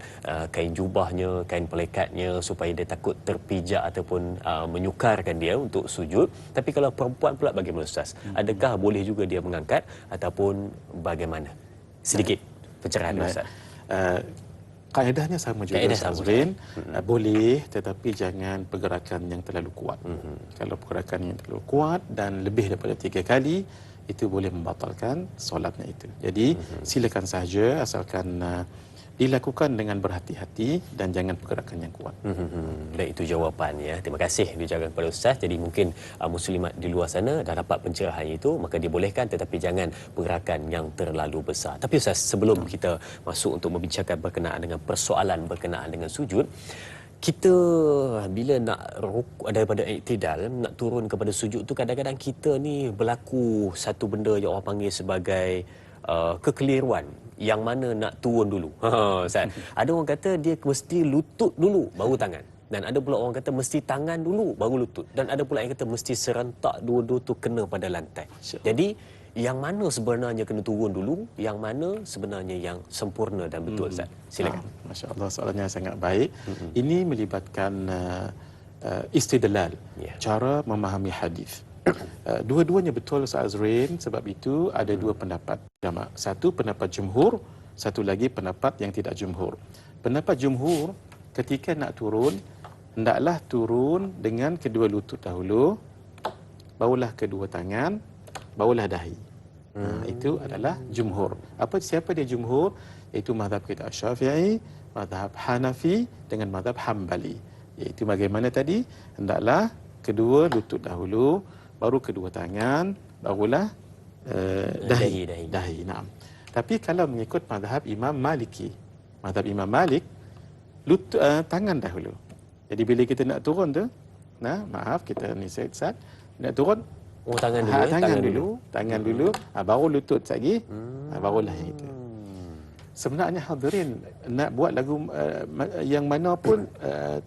kain jubahnya, kain pelekatnya supaya dia takut terpijak ataupun menyukarkan dia untuk sujud. Tapi kalau perempuan pula bagaimana, Ustaz? Adakah boleh juga dia mengangkat ataupun bagaimana? Sedikit pencerahan, Ustaz. Kaedahnya sama juga, Ustaz Azrin. Boleh, tetapi jangan pergerakan yang terlalu kuat. Kalau pergerakan yang terlalu kuat dan lebih daripada 3 kali, itu boleh membatalkan solatnya itu. Jadi silakan sahaja, asalkan dilakukan dengan berhati-hati dan jangan pergerakan yang kuat. Dan itu jawapan, ya. Terima kasih diucapkan kepada Ustaz. Jadi mungkin muslimat di luar sana dah dapat pencerahan itu, maka dibolehkan, tetapi jangan pergerakan yang terlalu besar. Tapi Ustaz, sebelum kita masuk untuk membincangkan berkenaan dengan persoalan berkenaan dengan sujud, kita bila nak rukuk daripada i'tidal, nak turun kepada sujud tu, kadang-kadang kita ni berlaku satu benda yang orang panggil sebagai kekeliruan, yang mana nak turun dulu. Ustaz, ada orang kata dia mesti lutut dulu baru tangan, dan ada pula orang kata mesti tangan dulu baru lutut, dan ada pula yang kata mesti serentak dua-dua tu kena pada lantai. Jadi yang mana sebenarnya kena turun dulu, yang mana sebenarnya yang sempurna dan betul, Ustaz? Silakan. Masya-Allah, soalannya sangat baik. Ini melibatkan istidlal, cara memahami hadis. Dua-duanya betul, Ustaz Azrin. Sebab itu ada 2 pendapat ulama. Satu pendapat jumhur, satu lagi pendapat yang tidak jumhur. Pendapat jumhur, ketika nak turun, hendaklah turun dengan kedua lutut dahulu, barulah kedua tangan, barulah dahi. Itu adalah jumhur. Siapa dia jumhur? Iaitu mazhab kita Syafi'i, mazhab Hanafi dengan mazhab Hambali. Iaitu bagaimana tadi? Hendaklah kedua lutut dahulu, baru kedua tangan, barulah dahi. Naam. Tapi kalau mengikut mazhab Imam Maliki, mazhab Imam Malik, tangan dahulu. Jadi bila kita nak turun tu, maaf kita ni Ustaz, nak turun, tangan dulu, tangan dulu, baru lutut lagi, barulah yang itu. Sebenarnya hadirin, nak buat lagu yang mana pun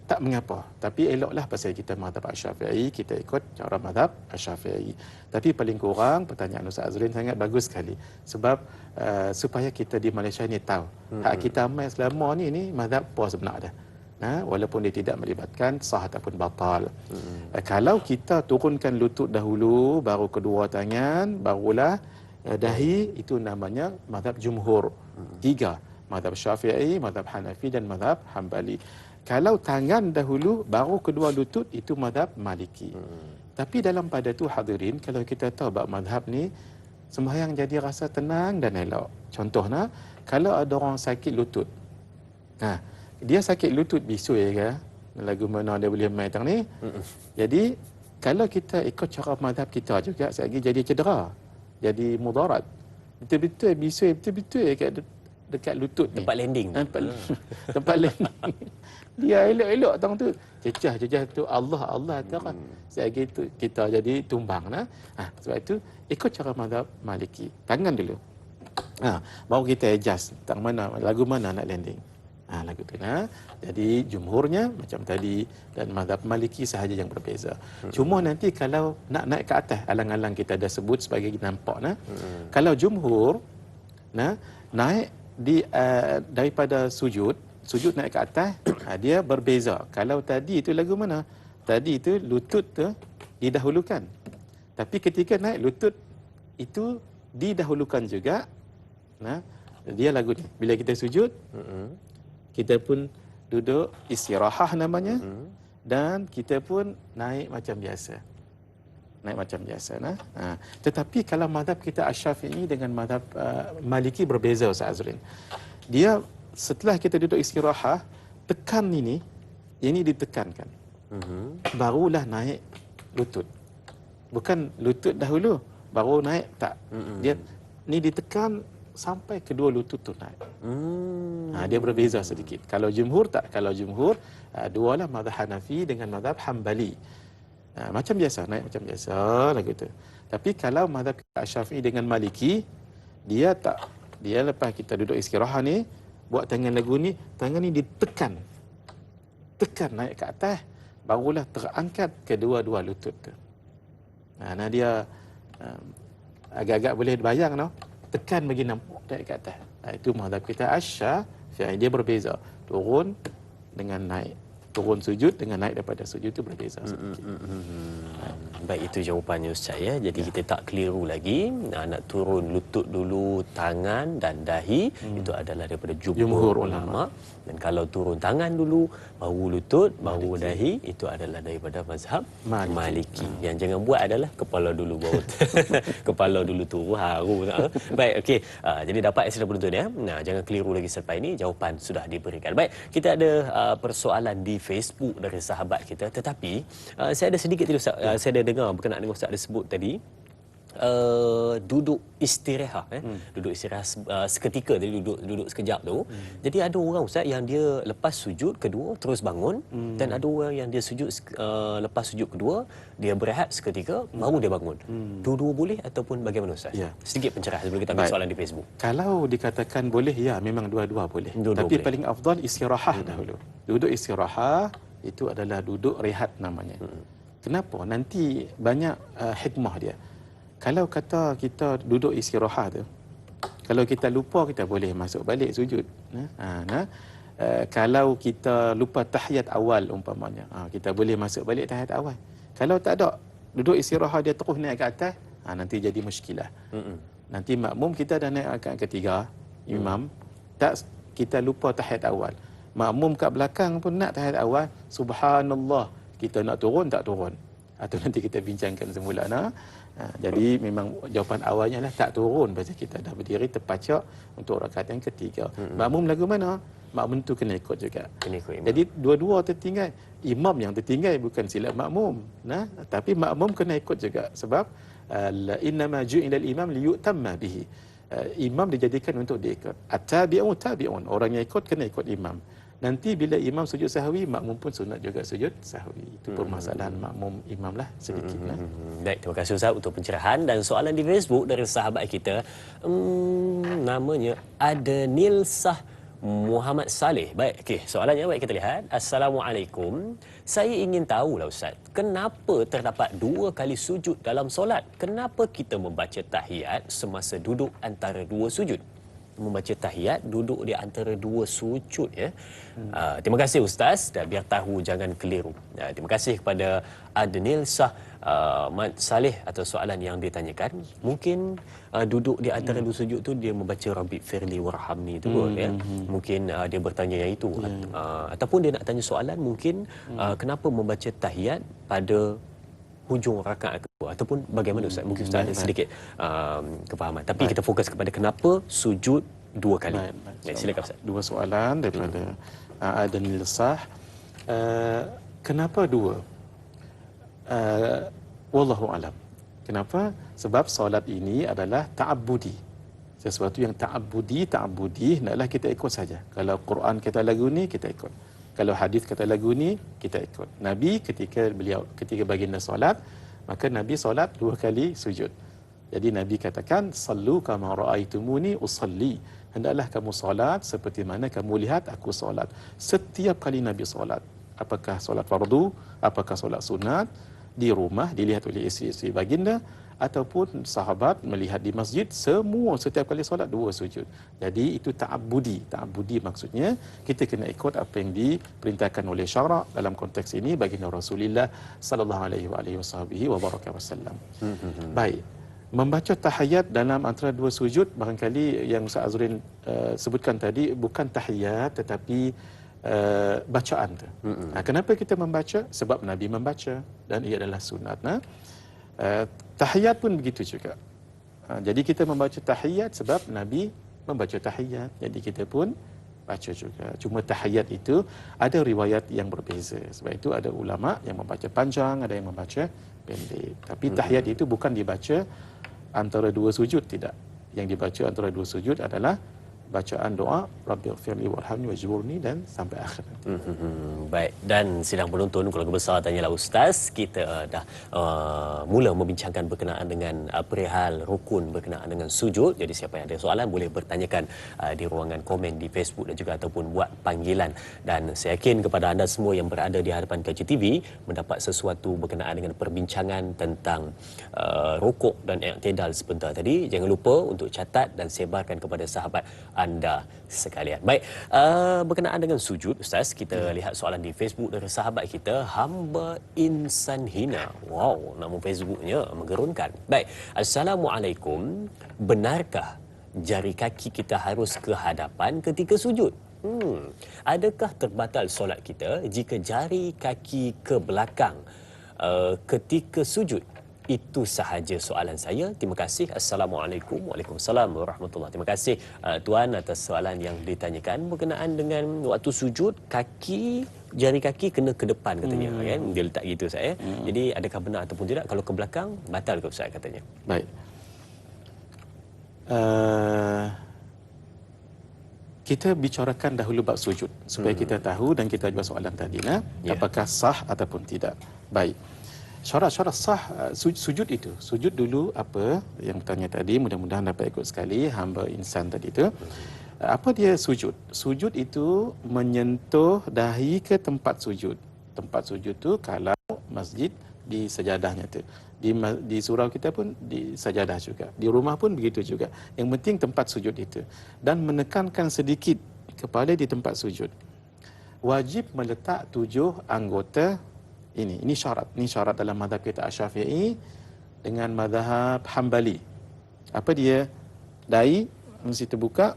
tak mengapa. Tapi eloklah pasal kita mazhab Syafi'i, kita ikut cara mazhab Syafi'i. Tapi paling kurang pertanyaan Ustaz Azrin sangat bagus sekali. Sebab supaya kita di Malaysia ni tahu hak kita amai selama ni mazhab apa sebenarnya. Walaupun dia tidak melibatkan sah ataupun batal. Kalau kita turunkan lutut dahulu, baru kedua tangan, barulah dahi, itu namanya mazhab jumhur. 3, mazhab Syafi'i, mazhab Hanafi dan mazhab Hambali. Kalau tangan dahulu baru kedua lutut, itu mazhab Maliki. Tapi dalam pada tu hadirin, kalau kita tahu bahawa mazhab ni sembahyang jadi rasa tenang dan elok. Contohnya, kalau ada orang sakit lutut, dia sakit lutut bisu ke, lagu mana dia boleh main tang ni. Jadi kalau kita ikut cara mazhab kita juga, sekali jadi cedera, jadi mudarat. Betul-betul bisu, betul-betul kat dekat lutut ni. Tempat landing. Tempat landing. Dia elok-elok tang tu. Cecah tu Allah tu kan. Selagi tu kita jadi tumbang nah. Sebab itu ikut cara mazhab Maliki. Tangan dulu. Baru kita adjust tang mana lagu mana nak landing. Lagu tu nah. Jadi jumhurnya macam tadi dan mazhab Maliki sahaja yang berbeza. Cuma nanti kalau nak naik ke atas, alang-alang kita dah sebut sebagai nampak nah. Kalau jumhur naik daripada sujud naik ke atas, dia berbeza. Kalau tadi itu lagu mana? Tadi itu lutut tu didahulukan. Tapi ketika naik lutut itu didahulukan juga. Dia lagu ni. Bila kita sujud, kita pun duduk istirahah namanya, dan kita pun naik macam biasa. Tetapi kalau mazhab kita Asy-Syafi'i dengan mazhab Maliki berbeza, Ustaz Azrin. Dia setelah kita duduk istirahah, tekan ini ditekankan. Barulah naik lutut. Bukan lutut dahulu, baru naik, tak. Dia ni ditekan sampai kedua lutut tu naik. Dia berbeza sedikit. Kalau jumhur tak. Kalau jumhur, dualah mazhab Hanafi dengan mazhab Hambali. Macam biasa, naik macam biasa lagu tu. Tapi kalau mazhab Asy-Syafi'i dengan Maliki, dia tak. Dia lepas kita duduk istirahat ni, buat tangan lagu ni, tangan ni ditekan. Tekan naik ke atas, barulah terangkat kedua-dua lutut tu. Dia agak-agak boleh bayang no. Tekan bagi nampak naik ke atas. Itu mazhab kita Asy-Syafi'i. Dia berbeza. Turun dengan naik. Turun sujud dengan naik daripada sujud itu berbeza sedikit. Baik, itu jawapannya Ustaz ya. Jadi kita tak keliru lagi. Nak turun lutut dulu, tangan dan dahi, itu adalah daripada jumhur ulama. Dan kalau turun tangan dulu, baru lutut, baru dahi, itu adalah daripada mazhab Maliki. Yang jangan buat adalah kepala dulu baru kepala dulu turun, haru. Baik, okey. Jadi dapat ekstra penonton ya. Jangan keliru lagi selepas ini, jawapan sudah diberikan. Baik, kita ada persoalan di Facebook dari sahabat kita, tetapi saya ada sedikit tadi Ustaz, saya ada dengar berkenaan dengan Ustaz ada sebut tadi duduk istirahat duduk istirahat seketika tadi, duduk sekejap tu. Jadi ada orang Ustaz yang dia lepas sujud kedua terus bangun, dan ada orang yang dia sujud lepas sujud kedua dia berehat seketika baru dia bangun. Dua-dua boleh ataupun bagaimana Ustaz? Sedikit pencerahan sebelum kita ambil soalan di Facebook. Kalau dikatakan boleh, ya memang dua-dua boleh. Tapi boleh. Paling afdal istirahat dahulu. Duduk istirahat itu adalah duduk rehat namanya. Kenapa? Nanti banyak hikmah dia. Kalau kata kita duduk istirahat tu, kalau kita lupa, kita boleh masuk balik sujud. Kalau kita lupa tahiyat awal umpamanya, kita boleh masuk balik tahiyat awal. Kalau tak ada, duduk istirahat dia terus naik ke atas, nanti jadi muskilah. Nanti makmum kita dah naik rakaat ketiga, imam tak, kita lupa tahiyat awal. Makmum kat belakang pun nak tahiyat awal, subhanallah, kita nak turun tak turun. Atau nanti kita bincangkan semula. Jadi memang jawapan awalnya lah tak turun pasal kita dah berdiri terpacak untuk rakaat yang ketiga. Makmum lagu mana? Makmum tu kena ikut juga. Kena ikut imam. Jadi dua-dua tertinggal. Imam yang tertinggal bukan silap makmum. Tapi makmum kena ikut juga. Sebab innama ju'ilal imam liyutamma bihi. Imam dijadikan untuk diikut. At-tabi'un tabi'un. Orang yang ikut kena ikut imam. Nanti bila imam sujud sahwi, makmum pun sunat juga sujud sahwi. Itu permasalahan makmum imam lah sedikit lah. Baik, terima kasih Ustaz untuk pencerahan. Dan soalan di Facebook dari sahabat kita, namanya Adenilsah Muhammad Saleh. Baik, okey, soalannya baik kita lihat. Assalamualaikum. Saya ingin tahulah Ustaz, kenapa terdapat 2 kali sujud dalam solat? Kenapa kita membaca tahiyat semasa duduk antara 2 sujud? Membaca tahiyat duduk di antara 2 sujud ya. Terima kasih Ustaz, dan biar tahu jangan keliru. Terima kasih kepada Adnil Sah Mat Saleh atas soalan yang ditanyakan. Mungkin duduk di antara 2 sujud tu dia membaca Rabbi Firli Warhamni tu ya. Mungkin dia bertanya yang itu, ataupun dia nak tanya soalan mungkin kenapa membaca tahiyat pada hujung rakaat kedua, ataupun bagaimana Ustaz? Mungkin Ustaz ada sedikit kefahaman. Tapi kita fokus kepada kenapa sujud 2 kali. Silakan Ustaz. 2 soalan daripada Adenil Sah. Kenapa 2? Wallahu alam. Kenapa? Sebab solat ini adalah ta'abbudi. Sesuatu yang ta'abudi, hendaklah kita ikut saja. Kalau Quran kata lagu ni, kita ikut. Kalau hadis kata lagu ni, kita ikut. Nabi ketika baginda solat, maka Nabi solat 2 kali sujud. Jadi Nabi katakan, sallu kama ra'aitumuni usalli. Hendaklah kamu solat seperti mana kamu lihat aku solat. Setiap kali Nabi solat, apakah solat fardu, apakah solat sunat, di rumah dilihat oleh isteri-isteri baginda, ataupun sahabat melihat di masjid, semua setiap kali solat 2 sujud. Jadi itu ta'abudi. Ta'abudi maksudnya kita kena ikut apa yang diperintahkan oleh syarak. Dalam konteks ini baginda Rasulullah sallallahu alaihi wasallam. Baik. Membaca tahiyat dalam antara 2 sujud, barangkali yang Ustaz Azrin sebutkan tadi bukan tahiyat tetapi bacaan tu. Kenapa kita membaca? Sebab Nabi membaca dan ia adalah sunat. Tahiyat pun begitu juga. Jadi kita membaca tahiyat sebab Nabi membaca tahiyat. Jadi kita pun baca juga. Cuma tahiyat itu ada riwayat yang berbeza. Sebab itu ada ulama yang membaca panjang, ada yang membaca pendek. Tapi tahiyat itu bukan dibaca antara 2 sujud, tidak. Yang dibaca antara 2 sujud adalah bacaan doa Rabbighfirli warhamni wajburni dan sampai akhir nanti. Baik, dan sidang penonton keluarga besar Tanyalah Ustaz, kita dah mula membincangkan berkenaan dengan perihal rukun berkenaan dengan sujud. Jadi siapa yang ada soalan boleh bertanyakan di ruangan komen di Facebook dan juga ataupun buat panggilan. Dan saya yakin kepada anda semua yang berada di hadapan Kaji TV mendapat sesuatu berkenaan dengan perbincangan tentang rukuk dan i'tidal sebentar tadi. Jangan lupa untuk catat dan sebarkan kepada sahabat anda sekalian. Baik, berkenaan dengan sujud, Ustaz, kita lihat soalan di Facebook dari sahabat kita, Hamba Insan Hina. Wow, nama Facebooknya menggerunkan. Baik, Assalamualaikum. Benarkah jari kaki kita harus ke hadapan ketika sujud? Adakah terbatal solat kita jika jari kaki ke belakang ketika sujud? Itu sahaja soalan saya. Terima kasih. Assalamualaikum. Waalaikumsalam warahmatullahi. Terima kasih Tuan atas soalan yang ditanyakan berkenaan dengan waktu sujud, jari kaki kena ke depan katanya, kan? Dia letak gitu saya. Jadi adakah benar ataupun tidak? Kalau ke belakang batal ke Ustaz katanya? Baik. Kita bicarakan dahulu bab sujud supaya kita tahu dan kita jawab soalan tadi apakah sah ataupun tidak. Baik. Syarat-syarat sah sujud itu. Sujud dulu apa yang bertanya tadi, mudah-mudahan dapat ikut sekali hamba insan tadi itu. Apa dia sujud? Sujud itu menyentuh dahi ke tempat sujud. Tempat sujud tu kalau masjid di sajadahnya tu. Di surau kita pun di sajadah juga. Di rumah pun begitu juga. Yang penting tempat sujud itu. Dan menekankan sedikit kepala di tempat sujud. Wajib meletak 7 anggota. Ini syarat. Ini syarat dalam mazhab kita Asy-Syafi'i dengan mazhab Hambali. Apa dia? Dahi mesti terbuka,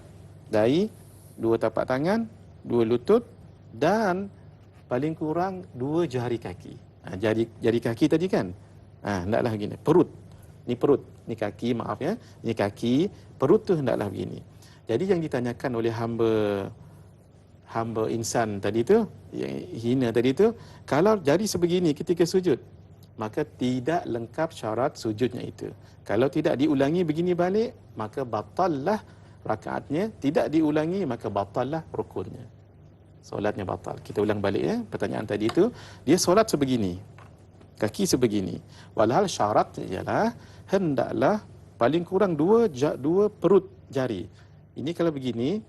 dahi, 2 tapak tangan, 2 lutut dan paling kurang 2 jari kaki. Jari kaki tadi kan? Hendaklah begini. Perut. Ni perut. Ni kaki, maaf ya. Ni kaki, perut tu hendaklah begini. Jadi yang ditanyakan oleh hamba insan tadi tu, yang hina tadi tu, kalau jari sebegini ketika sujud, maka tidak lengkap syarat sujudnya itu. Kalau tidak diulangi begini balik, maka batallah rakaatnya. Tidak diulangi, maka batallah rukunnya. Solatnya batal. Kita ulang balik ya, pertanyaan tadi itu. Dia solat sebegini, kaki sebegini. Walhal syaratnya ialah hendaklah paling kurang 2 perut jari. Ini kalau begini,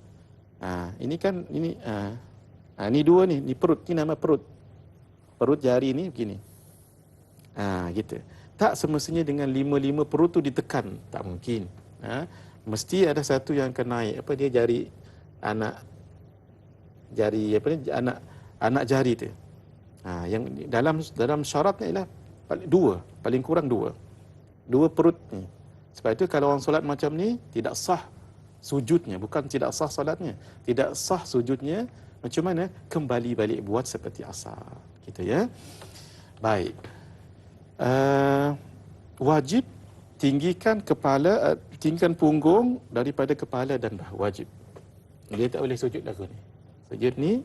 ini kan ini ini 2 ni, ni perut, ni nama perut. Perut jari ni begini. Gitu. Tak semestinya dengan 5 perut tu ditekan, tak mungkin. Mesti ada satu yang akan naik. Apa dia jari anak jari tu. Yang dalam syaratnya ialah 2, paling kurang 2 perut ni. Sebab itu kalau orang solat macam ni tidak sah sujudnya, bukan tidak sah solatnya, tidak sah sujudnya. Macam mana? Kembali balik buat seperti asal, gitu ya. Baik. Wajib tinggikan punggung daripada kepala dan bahu, wajib. Dia tak boleh sujud lagu ni. Sujud ni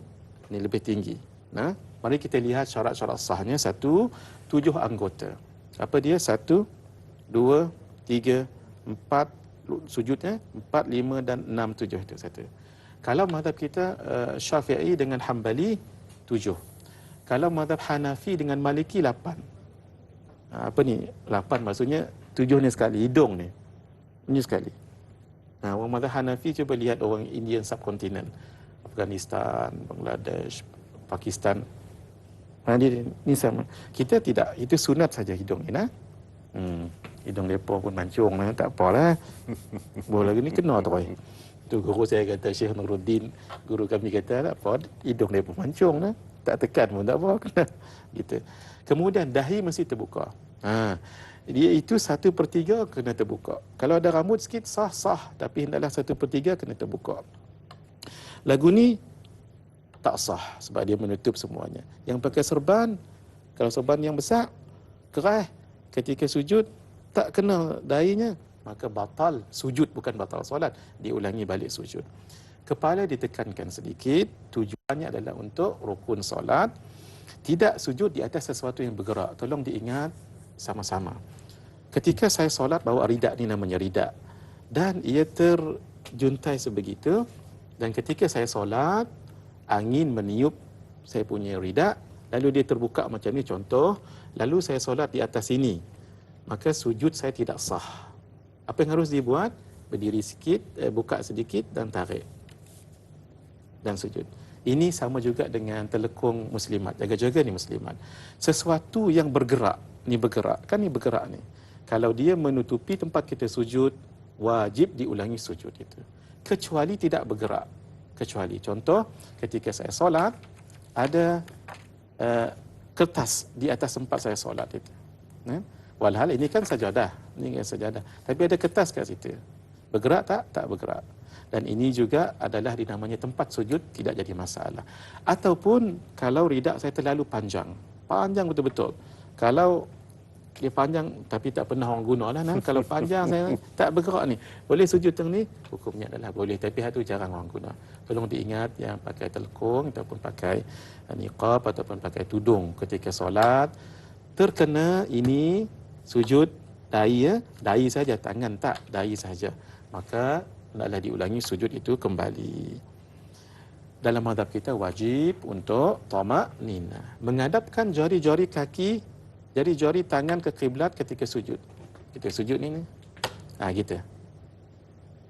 lebih tinggi. Mari kita lihat syarat-syarat sahnya. 1, 7 anggota. Apa dia? 1, 2, 3, 4, sujudnya 4, 5 dan 6, 7 itu satu. Kalau mazhab kita Syafi'i dengan Hambali 7. Kalau mazhab Hanafi dengan Maliki 8. Apa ni? 8 maksudnya 7 ni sekali, hidung ni. Ini sekali. Orang mazhab Hanafi cuba lihat orang Indian subcontinent, Afghanistan, Bangladesh, Pakistan. Ini sama. Kita tidak, itu sunat saja hidung ni nah. Hidung depa pun mancung lah, tak apalah. Boleh lagi ni kena terus. Tu guru saya kata, Syekh Nuruddin, guru kami kata, tak apa, hidung depa mancung lah. Tak tekan pun tak apa, kena. Gitu. Kemudian dahi mesti terbuka. Dia itu 1/3 kena terbuka. Kalau ada rambut sikit sah, tapi hendaklah 1/3 kena terbuka. Lagu ni tak sah sebab dia menutup semuanya. Yang pakai serban, kalau serban yang besar, keras, ketika sujud tak kena dahinya, maka batal sujud, bukan batal solat, diulangi balik sujud. Kepala ditekankan sedikit, tujuannya adalah untuk rukun solat. Tidak sujud di atas sesuatu yang bergerak. Tolong diingat sama-sama. Ketika saya solat bawa ridak, ni namanya ridak, dan ia terjuntai sebegitu, dan ketika saya solat angin meniup saya punya ridak, lalu dia terbuka macam ni contoh, lalu saya solat di atas sini, maka sujud saya tidak sah. Apa yang harus dibuat? Berdiri sikit, buka sedikit dan tarik dan sujud. Ini sama juga dengan telekung muslimat, jaga-jaga ni muslimat. Sesuatu yang bergerak, ni bergerak, kan ni bergerak ni. Kalau dia menutupi tempat kita sujud, wajib diulangi sujud itu. Kecuali tidak bergerak. Kecuali, contoh, ketika saya solat, ada kertas di atas tempat saya solat itu. Walhal ini kan sajadah, ini kan sajadah. Tapi ada kertas kat situ. Bergerak tak? Tak bergerak. Dan ini juga adalah dinamanya tempat sujud, tidak jadi masalah. Ataupun kalau ridak saya terlalu panjang. Panjang betul-betul. Kalau dia panjang tapi tak pernah orang guna lah. Kalau panjang saya tak bergerak ni, boleh sujud teng ni? Hukumnya adalah boleh. Tapi hal tu jarang orang guna. Tolong diingat yang pakai telekung ataupun pakai niqab ataupun pakai tudung ketika solat, terkena ini sujud dahi, dahi saja, tangan tak, dahi saja, maka hendaklah diulangi sujud itu kembali. Dalam mazhab kita wajib untuk tamak-ninah, menghadapkan jari-jari kaki, jari-jari tangan ke kiblat ketika sujud. Kita sujud ni. Gitu.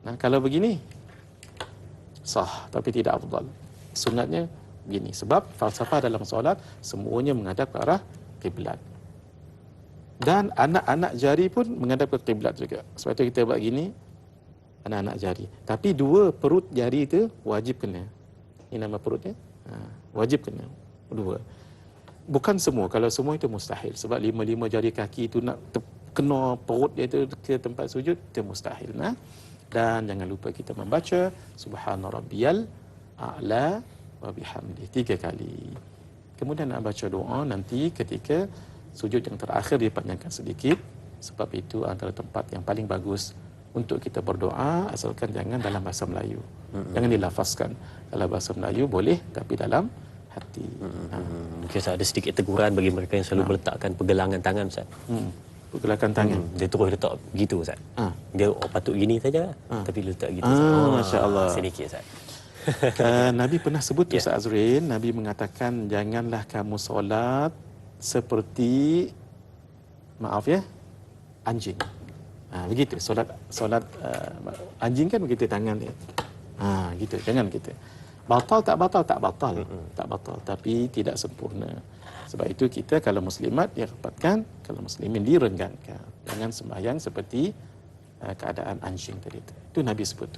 Nah, kalau begini sah tapi tidak afdal. Sunatnya begini, sebab falsafah dalam solat semuanya menghadap ke arah kiblat. Dan anak-anak jari pun menghadap ke kiblat juga. Sebab itu kita buat gini, anak-anak jari. Tapi dua perut jari itu wajib kena. Ini nama perutnya. Wajib kena. Dua. Bukan semua. Kalau semua itu mustahil. Sebab 5 jari kaki itu nak kena perut dia itu ke tempat sujud, itu mustahil. Dan jangan lupa kita membaca Subhana Rabbiyal A'la wa bihamdi 3 kali. Kemudian nak baca doa nanti ketika sujud yang terakhir dipanjangkan sedikit. Sebab itu antara tempat yang paling bagus untuk kita berdoa, asalkan jangan dalam bahasa Melayu. Jangan dilafazkan. Dalam bahasa Melayu boleh, tapi dalam hati. Mungkin ada sedikit teguran bagi mereka yang selalu meletakkan pergelangan tangan, Ustaz. Pergerakan tangan. Dia terus letak begitu, Ustaz. Dia patut gini saja, tapi letak gitu. Masya Allah. Sedikit, Ustaz. Nabi pernah sebut tu, Ustaz Azrin. Nabi mengatakan, janganlah kamu solat seperti, maaf ya, anjing. Begitu, solat anjing kan begitu tangan dia. Gitu, jangan gitu. Batal tak batal? Tak batal. Tak batal, tapi tidak sempurna. Sebab itu kita kalau muslimat dirapatkan, kalau muslimin direnggangkan. Jangan sembahyang seperti keadaan anjing tadi itu. Itu Nabi sebut.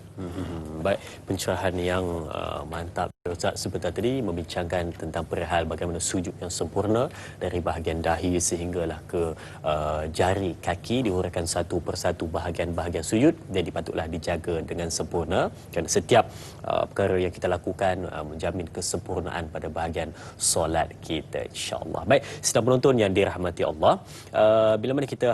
Baik, pencerahan yang mantap Ustaz sebentar tadi membincangkan tentang perihal bagaimana sujud yang sempurna dari bahagian dahi sehinggalah ke jari kaki, diuraikan satu persatu bahagian-bahagian sujud, jadi patutlah dijaga dengan sempurna kerana setiap perkara yang kita lakukan menjamin kesempurnaan pada bahagian solat kita, insya-Allah. Baik, sedang penonton yang dirahmati Allah, bila mana kita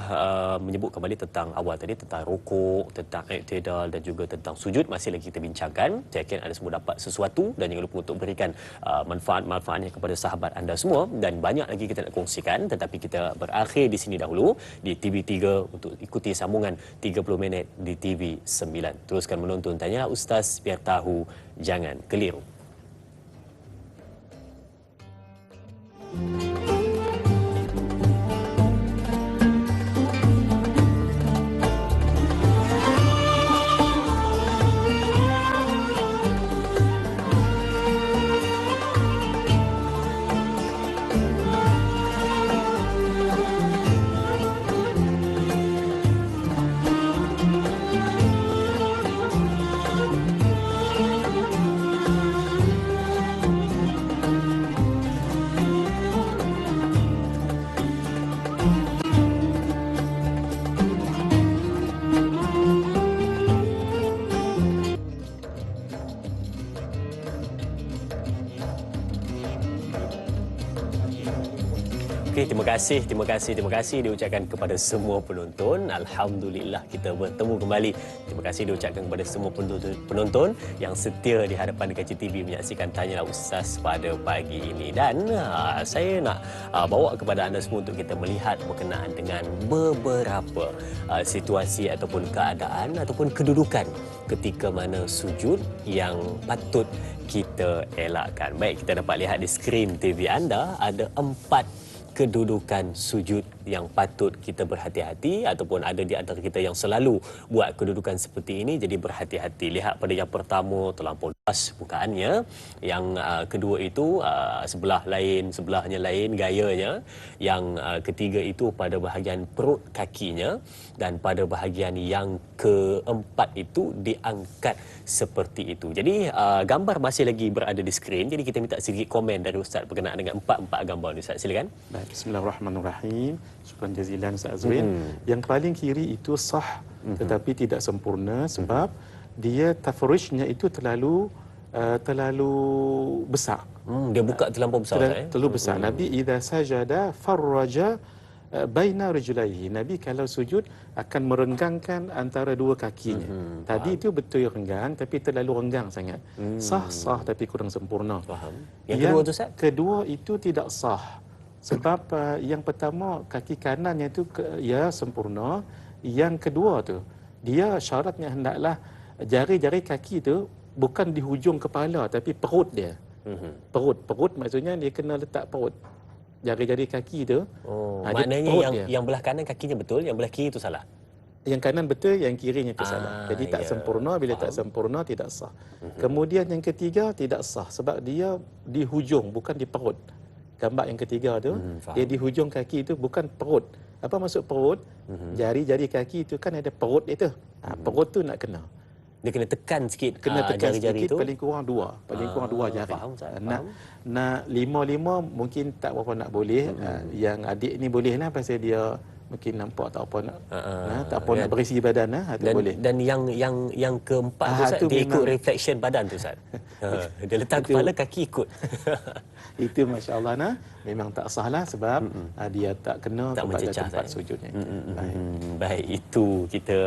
menyebut kembali tentang awal tadi tentang rukuk, tentang i'tidal dan juga tentang sujud, masih lagi kita bincangkan. Saya yakin anda semua dapat sesuatu dan jangan lupa untuk berikan manfaat-manfaatnya kepada sahabat anda semua, dan banyak lagi kita nak kongsikan, tetapi kita berakhir di sini dahulu di TV3 untuk ikuti sambungan 30 minit di TV9. Teruskan menonton Tanyalah Ustaz, biar tahu jangan keliru. Okey, terima kasih diucapkan kepada semua penonton. Alhamdulillah kita bertemu kembali. Terima kasih diucapkan kepada semua penonton yang setia di hadapan Kaca TV menyaksikan Tanyalah Ustaz pada pagi ini. Dan saya nak bawa kepada anda semua untuk kita melihat berkenaan dengan beberapa situasi ataupun keadaan ataupun kedudukan ketika mana sujud yang patut kita elakkan. Baik, kita dapat lihat di skrin TV anda ada 4 kedudukan sujud yang patut kita berhati-hati, ataupun ada di antara kita yang selalu buat kedudukan seperti ini, jadi berhati-hati. Lihat pada yang pertama terlampau luas bukaannya, yang kedua itu sebelahnya lain gayanya, yang ketiga itu pada bahagian perut kakinya, dan pada bahagian yang keempat itu diangkat seperti itu. Jadi gambar masih lagi berada di skrin, jadi kita minta sedikit komen dari Ustaz berkenaan dengan 4 gambar ni Ustaz, silakan. Baik, bismillahirrahmanirrahim. Syukran jazilan Ustaz Azrin. Yang paling kiri itu sah tetapi tidak sempurna sebab dia tafrijnya itu terlalu besar. Dia buka terlampau besar. Terlalu besar. Nabi idza sajada farraja baina rijlaihi. Nabi kalau sujud akan merenggangkan antara dua kakinya. Tadi itu betul renggang tapi terlalu renggang sangat. Sah tapi kurang sempurna. Faham. Yang kedua tu Ustaz? Kedua itu tidak sah. Sebab yang pertama kaki kanannya itu sempurna. Yang kedua tu dia syaratnya hendaklah jari-jari kaki itu bukan di hujung kepala tapi perut dia. Perut maksudnya dia kena letak perut. Jari-jari kaki tu. Maknanya yang belah kanan kakinya betul, yang belah kiri itu salah. Yang kanan betul, yang kirinya itu salah. Jadi tak sempurna, bila tak sempurna tidak sah. Kemudian yang ketiga tidak sah sebab dia di hujung bukan di perut. Gambar yang ketiga tu, dia di hujung kaki itu bukan perut. Apa maksud perut? Jari-jari kaki itu kan ada perut itu. Perut tu nak kena. Dia kena tekan sikit. Kena tekan jari-jari sikit, tu. paling kurang dua jari. Faham, nak lima mungkin tak berapa nak boleh. Yang adik ni boleh lah pasal dia mungkin nampak tak apa nak tak apa nak berisi badan tu boleh. Dan yang keempat tu Ustaz, dia ikut reflection badan tu Ustaz. Dia letak kepala, kaki ikut. Itu masya-Allah memang tak sah lah sebab dia tak kena tak kepada mencecah tempat sujudnya. Baik, itu kita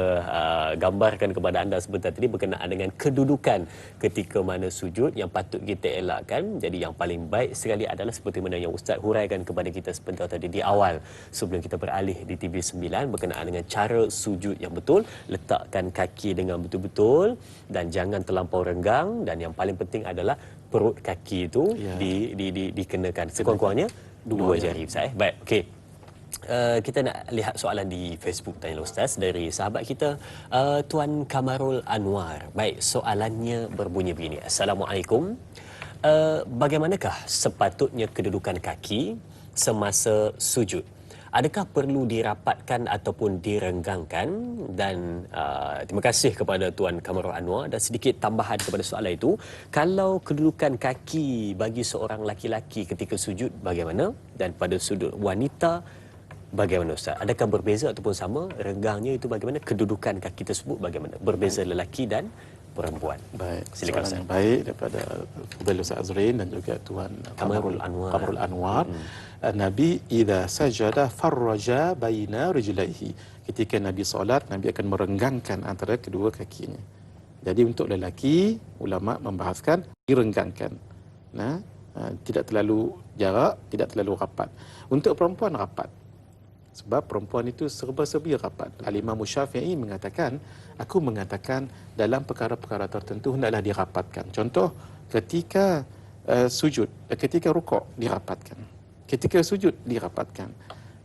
gambarkan kepada anda sebentar tadi berkenaan dengan kedudukan ketika mana sujud yang patut kita elakkan. Jadi yang paling baik sekali adalah seperti mana yang Ustaz huraikan kepada kita sebentar tadi di awal sebelum kita beralih di TV9 berkenaan dengan cara sujud yang betul. Letakkan kaki dengan betul-betul dan jangan terlampau renggang, dan yang paling penting adalah perut kaki itu dikenakan sekurang-kurangnya dua jari Ustaz. Baik, okey. Kita nak lihat soalan di Facebook Tanyalah Ustaz dari sahabat kita Tuan Kamarul Anwar. Baik, soalannya berbunyi begini. Assalamualaikum. Bagaimanakah sepatutnya kedudukan kaki semasa sujud? Adakah perlu dirapatkan ataupun direnggangkan? Dan terima kasih kepada Tuan Kamarul Anwar. Dan sedikit tambahan kepada soalan itu, kalau kedudukan kaki bagi seorang laki-laki ketika sujud bagaimana? Dan pada sudut wanita bagaimana Ustaz? Adakah berbeza ataupun sama? Renggangnya itu bagaimana? Kedudukan kaki tersebut bagaimana? Berbeza lelaki dan perempuan. Baik, silakan Ustaz. Yang baik daripada Fadil Ustaz Azrin dan juga Tuan Kamarul Anwar. Nabi idza sajada farraja baina rijlaihi. Ketika Nabi solat, Nabi akan merenggangkan antara kedua kakinya. Jadi untuk lelaki, ulama membahaskan direnggangkan. Nah, tidak terlalu jarak, tidak terlalu rapat. Untuk perempuan rapat. Sebab perempuan itu serba-serbi rapat. Al-Imam Syafi'i mengatakan, aku mengatakan dalam perkara-perkara tertentu hendaklah dirapatkan. Contoh, ketika sujud, ketika rukuk dirapatkan. Ketika sujud dirapatkan.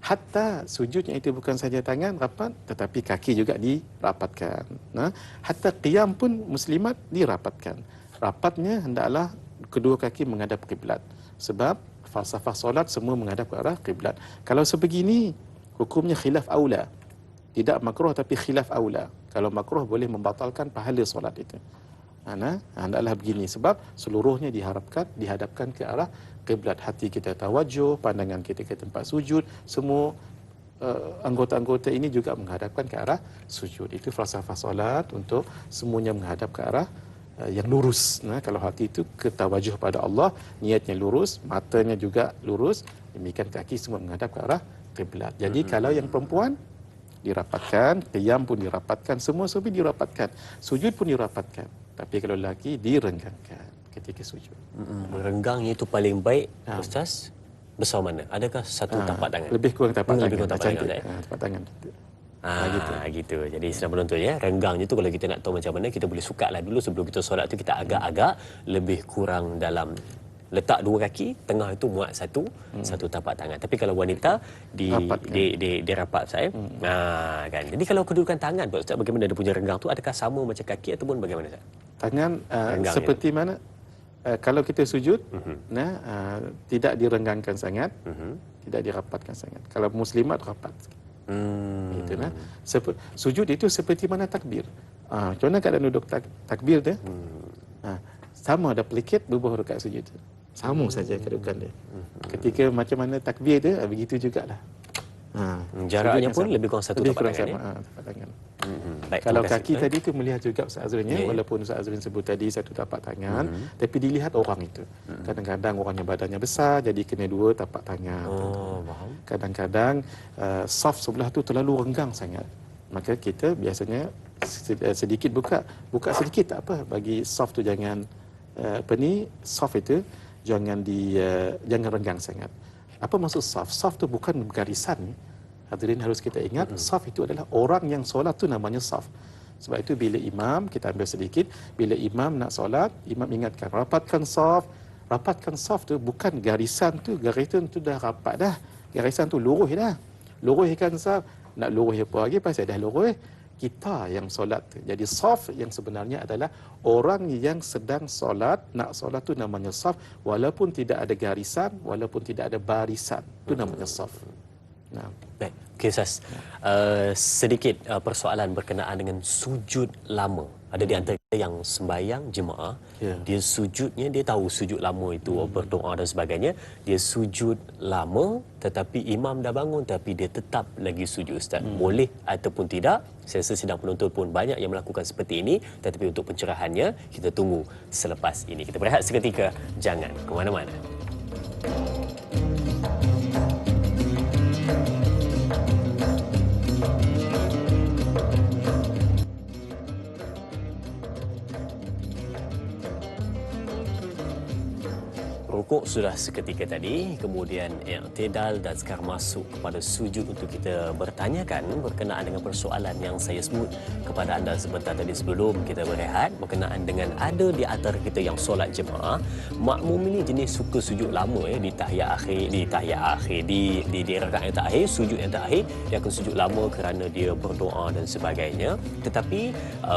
Hatta sujudnya itu bukan saja tangan rapat, tetapi kaki juga dirapatkan. Nah, hatta qiyam pun muslimat dirapatkan. Rapatnya hendaklah kedua kaki menghadap kiblat. Sebab falsafah solat semua menghadap ke arah kiblat. Kalau sebegini, hukumnya khilaf aula. Tidak makruh tapi khilaf aula. Kalau makruh boleh membatalkan pahala solat itu. Hendaklah begini. Sebab seluruhnya dihadapkan ke arah kiblat. Hati kita tawajuh, pandangan kita ke tempat sujud, semua anggota-anggota ini juga menghadapkan ke arah sujud. Itu falsafah solat untuk semuanya menghadap ke arah yang lurus. Kalau hati itu ketawajuh pada Allah, niatnya lurus, matanya juga lurus, demikian kaki semua menghadap ke arah kiblat. Jadi kalau yang perempuan dirapatkan, qiyam pun dirapatkan, semua serba dirapatkan, sujud pun dirapatkan. Tapi kalau lelaki direnggangkan ketika sujud. Merenggangnya itu paling baik, Ustaz. Besar mana? Adakah satu tapak tangan? Lebih kurang tapak tangan. Lebih kurang tapak tangan. Tapak tangan. Gitu. Jadi sedang penonton ya, renggangnya tu kalau kita nak tahu macam mana, kita boleh sukatlah dulu sebelum kita solat tu, kita agak-agak lebih kurang dalam letak dua kaki, tengah itu muat satu tapak tangan. Tapi kalau wanita di rapat saya. Kan. Jadi kalau kedudukan tangan Ustaz, bagaimana dia punya renggang tu, adakah sama macam kaki ataupun bagaimana Ustaz? Tangan seperti mana? Kalau kita sujud, tidak direnggangkan sangat, tidak dirapatkan sangat. Kalau muslimat rapat. Itu sujud itu seperti mana takbir. Macam mana keadaan duduk takbir dia? Sama ada pelikit berbuah rakaat sujud. Sama saja kedudukan dia. Ketika macam mana takbir dia, begitu jugalah. Jaraknya pun lebih kurang satu tapak tangan. Tapak tangan. Baik, kalau kaki tadi tu melihat juga Ustaz Azrin, walaupun Ustaz Azrin sebut tadi satu tapak tangan, tapi dilihat orang itu. Kadang-kadang orangnya badannya besar, jadi kena dua tapak tangan. Kadang-kadang saf sebelah tu terlalu renggang sangat. Maka kita biasanya sedikit buka sedikit tak apa, bagi saf tu jangan saf itu jangan renggang sangat. Apa maksud saf? Saf tu bukan garisan. Hadirin harus kita ingat, saf itu adalah orang yang solat tu namanya saf. Sebab itu bila imam, kita ambil sedikit, bila imam nak solat, imam ingatkan, rapatkan saf tu bukan garisan tu dah rapat dah. Garisan tu luruh dah. Luruhkan saf, nak luruh apa lagi pasal dah luruh. Kita yang solat tu. Jadi saf yang sebenarnya adalah orang yang sedang solat, nak solat tu namanya saf, walaupun tidak ada garisan, walaupun tidak ada barisan, tu namanya saf. Baik, okay, Ustaz. Sedikit persoalan berkenaan dengan sujud lama. Ada di antara kita yang sembahyang jemaah, dia sujudnya, dia tahu sujud lama itu berdoa dan sebagainya, dia sujud lama tetapi imam dah bangun tapi dia tetap lagi sujud, Ustaz. Boleh ataupun tidak? Saya rasa sidang penonton pun banyak yang melakukan seperti ini, tetapi untuk pencerahannya kita tunggu selepas ini. Kita berehat seketika, jangan ke mana-mana. Rukuk sudah seketika tadi, kemudian i'tidal dan sekarang masuk kepada sujud untuk kita bertanyakan berkenaan dengan persoalan yang saya sebut kepada anda sebentar tadi sebelum kita berehat, berkenaan dengan ada di antara kita yang solat jemaah, makmum ini jenis suka sujud lama di tahiyat akhir, di rakaat yang terakhir, sujud yang terakhir, dia akan sujud lama kerana dia berdoa dan sebagainya. Tetapi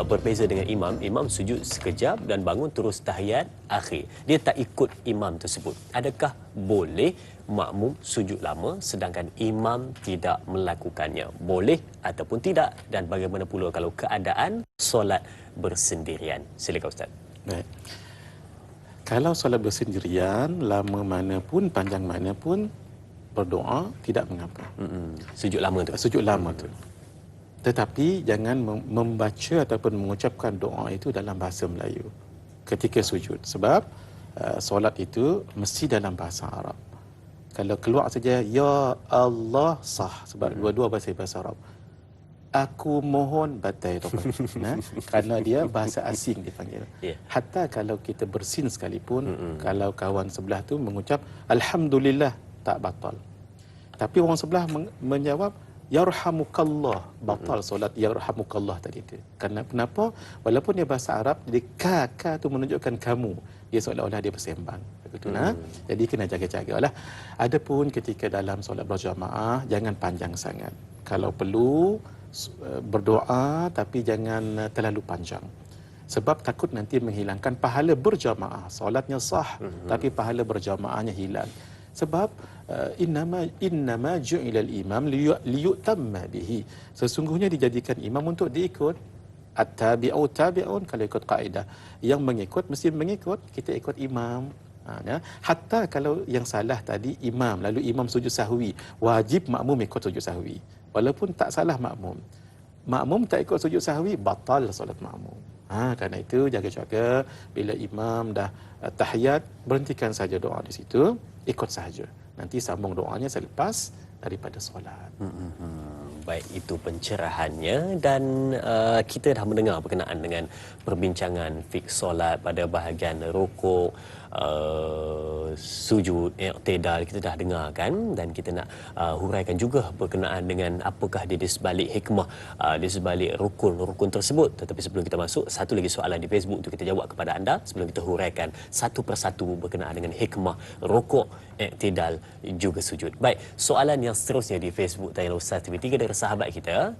berbeza dengan imam sujud sekejap dan bangun terus tahiyat akhir. Dia tak ikut imam tersebut. Adakah boleh makmum sujud lama sedangkan imam tidak melakukannya? Boleh ataupun tidak? Dan bagaimana pula kalau keadaan solat bersendirian? Silakan Ustaz. Baik. Kalau solat bersendirian, lama mana pun, panjang mana pun, berdoa tidak mengapa. Sujud lama tu. Sujud lama tu. Tetapi jangan membaca ataupun mengucapkan doa itu dalam bahasa Melayu ketika sujud. Sebab solat itu mesti dalam bahasa Arab. Kalau keluar saja ya Allah sah, sebab dua-dua bahasa Arab. aku mohon batai tobat. Nah, kerana dia bahasa asing dipanggil. Yeah. Hatta kalau kita bersin sekalipun, kalau kawan sebelah tu mengucap alhamdulillah, tak batal. Tapi orang sebelah menjawab yarhamukallah, batal solat yarhamukallah tadi tu. Kerana kenapa? Walaupun dia bahasa Arab, jadi ka tu menunjukkan kamu. Dia seolah-olah dia bersembang. Begitu nah. Jadi kena jaga-jagalah. Adapun ketika dalam solat berjamaah, jangan panjang sangat. Kalau perlu berdoa, tapi jangan terlalu panjang. Sebab takut nanti menghilangkan pahala berjamaah. Solatnya sah, tapi pahala berjamaahnya hilang. Sebab innama ju'ila al-imam liyutamma bihi. Sesungguhnya dijadikan imam untuk diikut. At-tabi'u tabi'un, kalau ikut kaedah. Yang mengikut mesti mengikut, kita ikut imam. Ya. Hatta kalau yang salah tadi imam, lalu imam sujud sahwi, wajib makmum ikut sujud sahwi. Walaupun tak salah makmum. Makmum tak ikut sujud sahwi, batal solat makmum. Kerana itu jaga-jaga bila imam dah tahiyat, berhentikan saja doa di situ, ikut sahaja. Nanti sambung doanya selepas daripada solat. Baik, itu pencerahannya dan kita dah mendengar berkenaan dengan perbincangan fiqh solat pada bahagian rukuk, sujud, i'tidal, kita dah dengarkan dan kita nak huraikan juga berkenaan dengan apakah dia di sebalik hikmah, di sebalik rukun-rukun tersebut. Tetapi sebelum kita masuk, satu lagi soalan di Facebook untuk kita jawab kepada anda sebelum kita huraikan satu persatu berkenaan dengan hikmah rukuk, i'tidal juga sujud. Baik, soalan yang seterusnya di Facebook tanya Ustaz TV3 dari sahabat kita,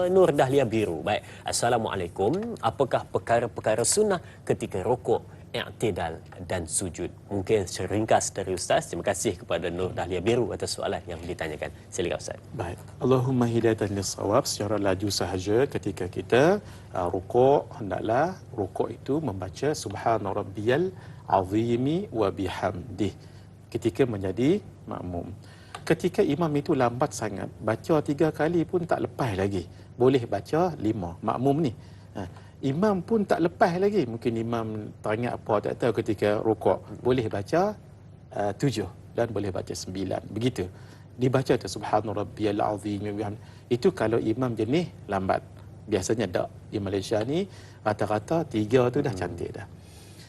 Nur Dahlia Biru. Baik, Assalamualaikum. Apakah perkara-perkara sunnah ketika rukuk, i'tidal dan sujud? Mungkin seringkas dari Ustaz. Terima kasih kepada Nur Dahlia Biru atas soalan yang ditanyakan. Silakan Ustaz. Baik. Allahumma hidayatan lis-shawab. Secara laju sahaja ketika kita rukuk, hendaklah rukuk itu membaca subhana rabbiyal azimi wa bihamdih ketika menjadi makmum. Ketika imam itu lambat sangat, baca 3 kali pun tak lepas lagi. Boleh baca 5. Makmum ni. Imam pun tak lepas lagi. Mungkin imam teringat apa tak tahu ketika rukuk. Boleh baca 7 dan boleh baca 9. Begitu. Dibaca tu subhana rabbiyal azim wa bihamdih. Itu kalau imam jenis lambat. Biasanya tak. Di Malaysia ni rata-rata 3 tu dah cantik dah.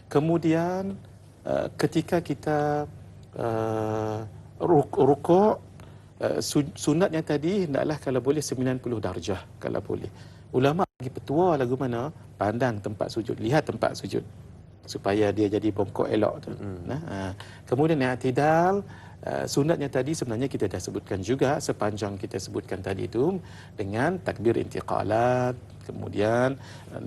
Kemudian ketika kita rukuk, sunatnya tadi hendaklah kalau boleh 90 darjah kalau boleh. Ulama lagi petua lagu mana, pandang tempat sujud, lihat tempat sujud supaya dia jadi bongkok elok tu. Kemudian i'tidal, sunatnya tadi sebenarnya kita dah sebutkan juga sepanjang kita sebutkan tadi itu dengan takbir intiqalat, kemudian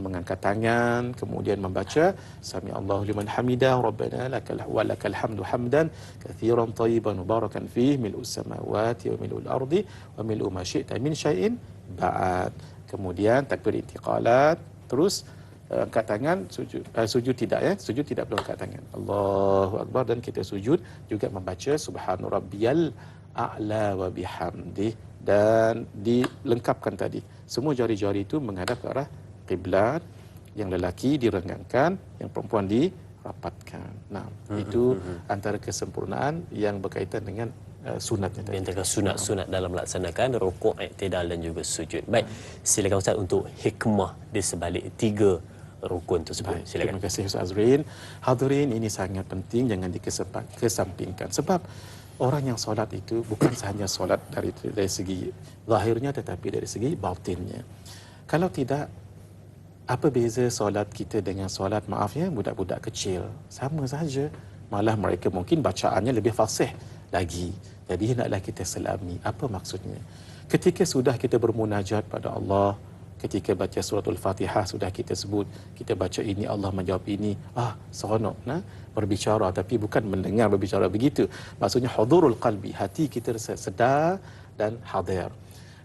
mengangkat tangan, kemudian membaca sami Allahu liman hamidah rabbana lakal hamdu hamdan katsiran tayyiban mubarakan fihi mil'us samawati wa mil'ul ardi wa mil'u ma syi'ta min syai'in ba'd. Kemudian takbir intiqalat, terus angkat tangan, sujud tidak ya, sujud tidak perlu angkat tangan. Allahu akbar, dan kita sujud juga membaca subhana rabbiyal a'la wa bihamdih, dan dilengkapkan tadi semua jari-jari itu menghadap ke arah kiblat. Yang lelaki direnggangkan, yang perempuan dirapatkan. Nah, itu antara kesempurnaan yang berkaitan dengan sunatnya tadi. Antara sunat-sunat dalam melaksanakan rukuk, i'tidal dan juga sujud. Baik, silakan Ustaz untuk hikmah di sebalik 3 rukun tersebut. Silakan. Terima kasih Ustaz Azrin. Hadirin, ini sangat penting, jangan dikesampingkan. Sebab orang yang solat itu bukan sahaja solat dari segi zahirnya, tetapi dari segi batinnya. Kalau tidak, apa beza solat kita dengan solat, maafnya, budak-budak kecil? Sama saja. Malah mereka mungkin bacaannya lebih fasih lagi. Jadi hendaklah kita selami. Apa maksudnya? Ketika sudah kita bermunajat pada Allah, ketika baca suratul Fatihah sudah kita sebut, kita baca ini Allah menjawab ini, seronok berbicara, tapi bukan mendengar berbicara begitu. Maksudnya hudurul qalbi, hati kita sedar dan hadir.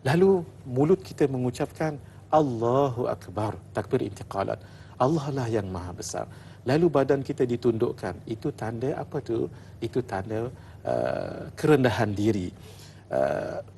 Lalu mulut kita mengucapkan Allahu akbar, takbir intiqalat, Allah lah yang maha besar. Lalu badan kita ditundukkan. Itu tanda apa tu? Itu tanda kerendahan diri.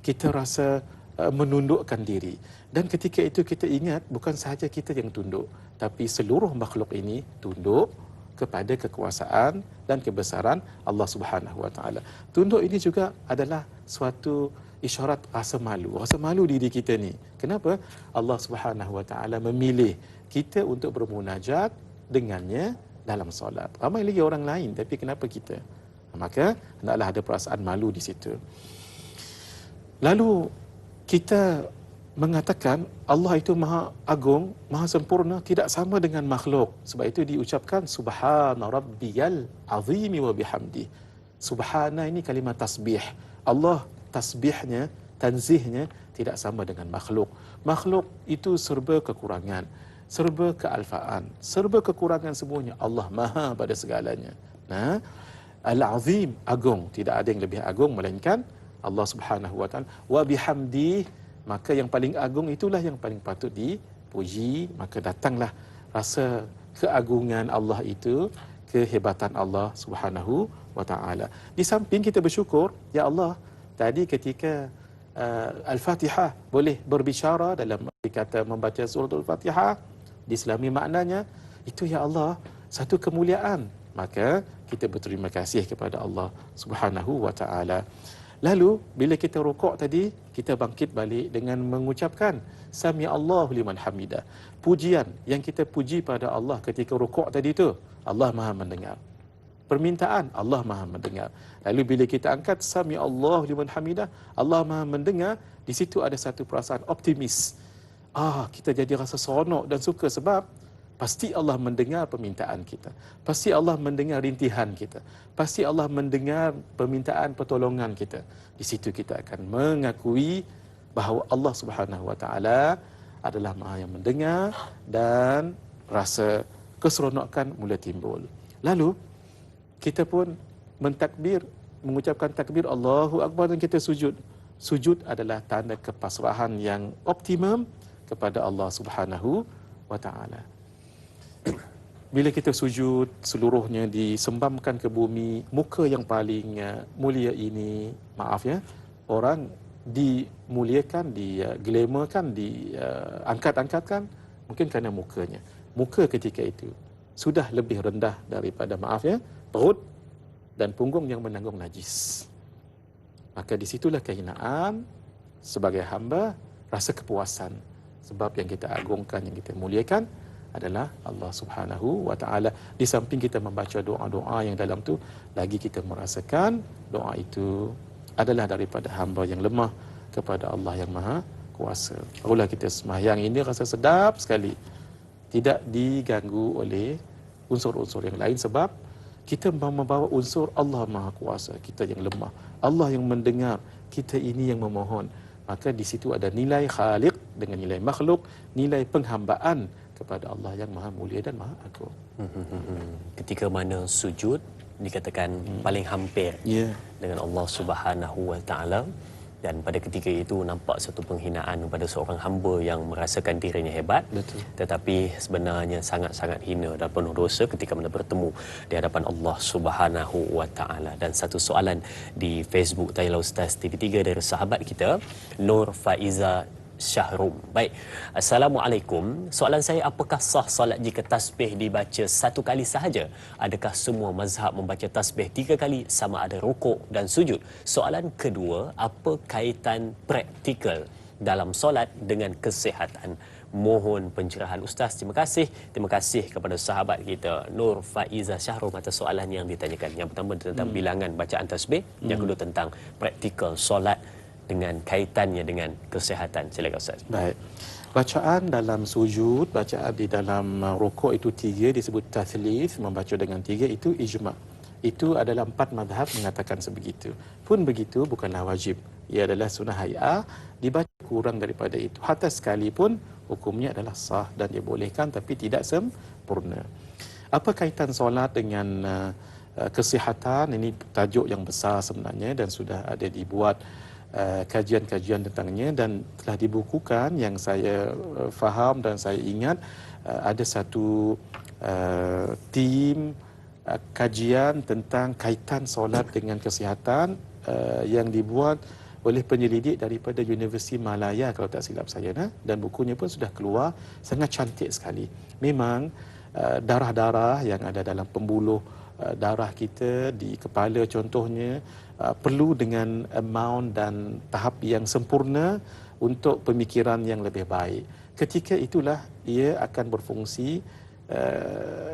Kita rasa menundukkan diri. Dan ketika itu kita ingat bukan sahaja kita yang tunduk, tapi seluruh makhluk ini tunduk kepada kekuasaan dan kebesaran Allah Subhanahu Wa Taala. Tunduk ini juga adalah suatu isyarat rasa malu diri kita ni. Kenapa? Allah Subhanahu Wa Taala memilih kita untuk bermunajat dengannya dalam solat. Ramai lagi orang lain, tapi kenapa kita? Maka hendaklah ada perasaan malu di situ. Lalu kita mengatakan Allah itu maha agung, maha sempurna, tidak sama dengan makhluk. Sebab itu diucapkan subhana rabbiyal azimi wa bihamdi. Subhana ini kalimah tasbih. Allah tasbihnya, tanzihnya tidak sama dengan makhluk. Makhluk itu serba kekurangan, serba kealfaan, serba kekurangan semuanya. Allah maha pada segalanya. Nah, al-azim, agung, tidak ada yang lebih agung melainkan Allah Subhanahu Wa Taala. Wa bihamdi, maka yang paling agung itulah yang paling patut dipuji. Maka datanglah rasa keagungan Allah itu, kehebatan Allah Subhanahu Wa Taala. Di samping kita bersyukur, ya Allah, tadi ketika Al-Fatihah boleh berbicara dalam kata membaca surah Al-Fatihah, diselami maknanya, itu ya Allah satu kemuliaan. Maka kita berterima kasih kepada Allah Subhanahu Wa Taala. Lalu bila kita rukuk tadi, kita bangkit balik dengan mengucapkan Sami Allahu liman hamidah. Pujian yang kita puji pada Allah ketika rukuk tadi tu, Allah Maha mendengar. Permintaan, Allah Maha mendengar. Lalu bila kita angkat Sami Allahu liman hamidah, Allah Maha mendengar, di situ ada satu perasaan optimis. Kita jadi rasa seronok dan suka sebab pasti Allah mendengar permintaan kita. Pasti Allah mendengar rintihan kita. Pasti Allah mendengar permintaan pertolongan kita. Di situ kita akan mengakui bahawa Allah Subhanahu Wa Taala adalah Maha yang mendengar dan rasa keseronokan mula timbul. Lalu kita pun mentakbir, mengucapkan takbir Allahu Akbar dan kita sujud. Sujud adalah tanda kepasrahan yang optimum kepada Allah Subhanahu Wa Taala. Bila kita sujud, seluruhnya disembamkan ke bumi, muka yang paling mulia ini, orang dimuliakan, diglamourkan, diangkat-angkatkan mungkin kerana mukanya. Muka ketika itu sudah lebih rendah daripada perut dan punggung yang menanggung najis. Maka disitulah kehinaan sebagai hamba, rasa kepuasan. Sebab yang kita agungkan, yang kita muliakan adalah Allah Subhanahu Wa Taala. Di samping kita membaca doa-doa yang dalam tu, lagi kita merasakan doa itu adalah daripada hamba yang lemah kepada Allah yang Maha Kuasa. Barulah kita sembahyang ini rasa sedap sekali. Tidak diganggu oleh unsur-unsur yang lain sebab kita membawa unsur Allah Maha Kuasa, kita yang lemah, Allah yang mendengar, kita ini yang memohon. Maka di situ ada nilai khaliq dengan nilai makhluk, nilai penghambaan kepada Allah yang Maha Mulia dan Maha Agung. Ketika mana sujud dikatakan paling hampir dengan Allah Subhanahu Wa Taala, dan pada ketika itu nampak satu penghinaan kepada seorang hamba yang merasakan dirinya hebat. Betul. Tetapi sebenarnya sangat-sangat hina dan penuh dosa ketika mana bertemu di hadapan Allah Subhanahu Wa Taala. Dan satu soalan di Facebook Tayla Ustaz TV3 dari sahabat kita Nur Faiza Syahrum. Baik. Assalamualaikum. Soalan saya, apakah sah solat jika tasbih dibaca satu kali sahaja? Adakah semua mazhab membaca tasbih 3 kali sama ada rukuk dan sujud? Soalan kedua, apa kaitan praktikal dalam solat dengan kesihatan? Mohon pencerahan Ustaz. Terima kasih. Terima kasih kepada sahabat kita Nur Faiza Syahrum atas soalan yang ditanyakan. Yang pertama tentang bilangan bacaan tasbih, yang kedua tentang praktikal solat dengan kaitannya dengan kesihatan. Silakan Ustaz. Baik. Bacaan dalam sujud, bacaan di dalam rukuk itu 3 disebut tathlith, membaca dengan 3 itu ijma'. Itu adalah 4 mazhab mengatakan sebegitu. Pun begitu bukanlah wajib. Ia adalah sunnah hay'ah, dibaca kurang daripada itu. Hatta sekalipun hukumnya adalah sah dan dibolehkan tapi tidak sempurna. Apa kaitan solat dengan kesihatan? Ini tajuk yang besar sebenarnya dan sudah ada dibuat kajian-kajian tentangnya dan telah dibukukan. Yang saya faham dan saya ingat ada satu tim kajian tentang kaitan solat dengan kesihatan yang dibuat oleh penyelidik daripada Universiti Malaya kalau tak silap saya, dan bukunya pun sudah keluar, sangat cantik sekali. Memang darah-darah yang ada dalam pembuluh darah kita di kepala contohnya perlu dengan amount dan tahap yang sempurna untuk pemikiran yang lebih baik. Ketika itulah ia akan berfungsi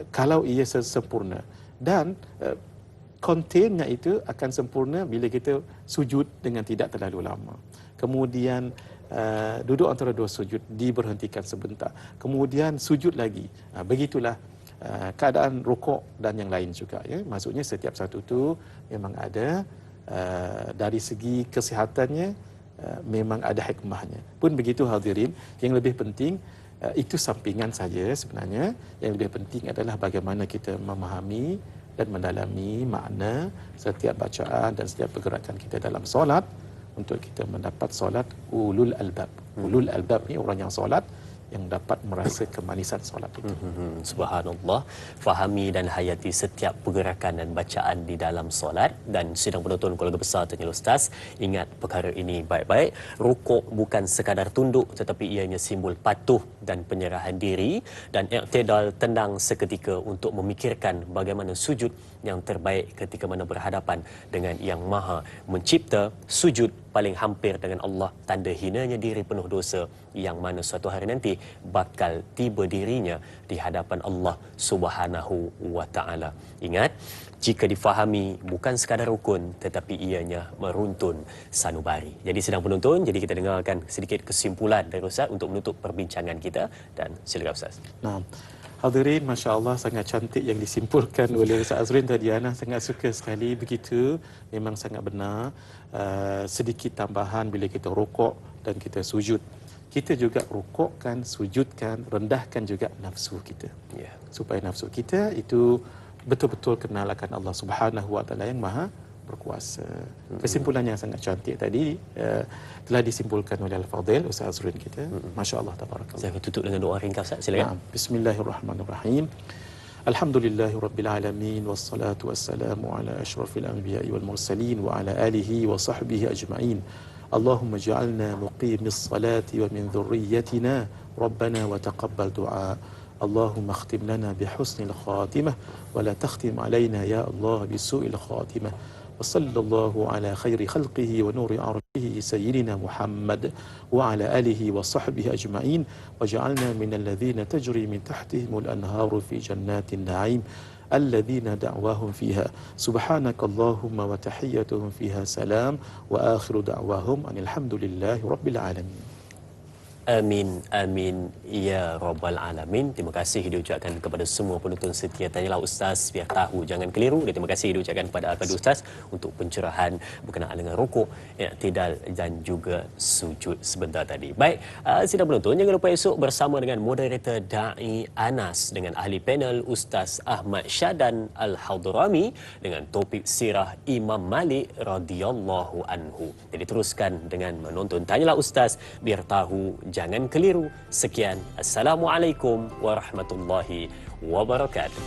kalau ia sempurna. Dan containnya itu akan sempurna bila kita sujud dengan tidak terlalu lama. Kemudian duduk antara dua sujud, diberhentikan sebentar. Kemudian sujud lagi. Begitulah keadaan rukuk dan yang lain juga. Ya. Maksudnya setiap satu tu memang ada dari segi kesihatannya, memang ada hikmahnya. Pun begitu hadirin, yang lebih penting itu sampingan saja sebenarnya. Yang lebih penting adalah bagaimana kita memahami dan mendalami makna setiap bacaan dan setiap pergerakan kita dalam solat untuk kita mendapat solat ulul albab. Ulul albab ni orang yang solat yang dapat merasa kemanisan solat itu. Subhanallah, fahami dan hayati setiap pergerakan dan bacaan di dalam solat. Dan sidang penonton keluarga besar Tuan Ustaz, ingat perkara ini baik-baik. Rukuk bukan sekadar tunduk, tetapi ianya simbol patuh dan penyerahan diri, dan i'tidal tenang seketika untuk memikirkan bagaimana sujud yang terbaik ketika mana berhadapan dengan Yang Maha Mencipta. Sujud paling hampir dengan Allah, tanda hinanya diri penuh dosa yang mana suatu hari nanti bakal tiba dirinya di hadapan Allah Subhanahu wa taala. Ingat, jika difahami bukan sekadar rukun tetapi ianya meruntun sanubari. Jadi sedang penonton, jadi kita dengarkan sedikit kesimpulan dari Ustaz untuk menutup perbincangan kita, dan silakan Ustaz. Nah, hadirin, masya-Allah sangat cantik yang disimpulkan oleh Ustaz Azrin tadi. Ana sangat suka sekali begitu. Memang sangat benar. Sedikit tambahan bila kita rukuk dan kita sujud. Kita juga rukukkan, sujudkan, rendahkan juga nafsu kita. Ya. Supaya nafsu kita itu betul-betul kenal akan Allah Subhanahu wa taala yang Maha berkuasa. Kesimpulan yang sangat cantik tadi telah disimpulkan oleh Al-Fadhil Ustaz Azrin kita. Masya-Allah, tabarakallah. Saya akan tutup dengan doa ringkas Ustaz. Silakan. Bismillahirrahmanirrahim. Alhamdulillahirabbil alamin wassalatu wassalamu ala asyrafil anbiya'i wal mursalin wa ala alihi wa sahbihi ajma'in. Allahumma ij'alna muqimis salati wa min dhurriyyatina rabbana wa taqabbal du'a. Allahumma akhtim lana bihusnil khatimah wa la takhtim alaina ya Allah bisu'il khatimah. Wa sallallahu ala khairi khalqihi wa nuri arfihi sayyidina Muhammad wa ala alihi wa sahbihi ajma'in waj'alna minal ladzina tajri min tahtihimul anharu fi jannatin na'im الذين دعواهم فيها سبحانك اللهم وتحيتهم فيها سلام وآخر دعواهم أن الحمد لله رب العالمين. Amin, amin, ya Rabbal Alamin. Terima kasih diucapkan kepada semua penonton setia Tanyalah Ustaz, biar tahu jangan keliru. Dan terima kasih diucapkan kepada Al-Fadhil Ustaz untuk pencerahan berkenaan dengan rukuk, i'tidal dan juga sujud sebentar tadi. Baik, sidang penonton, jangan lupa esok bersama dengan moderator Da'i Anas dengan ahli panel Ustaz Ahmad Syadan Al-Hadrami dengan topik sirah Imam Malik radhiyallahu anhu. Jadi teruskan dengan menonton Tanyalah Ustaz, biar tahu jangan keliru. Sekian, Assalamualaikum warahmatullahi wabarakatuh.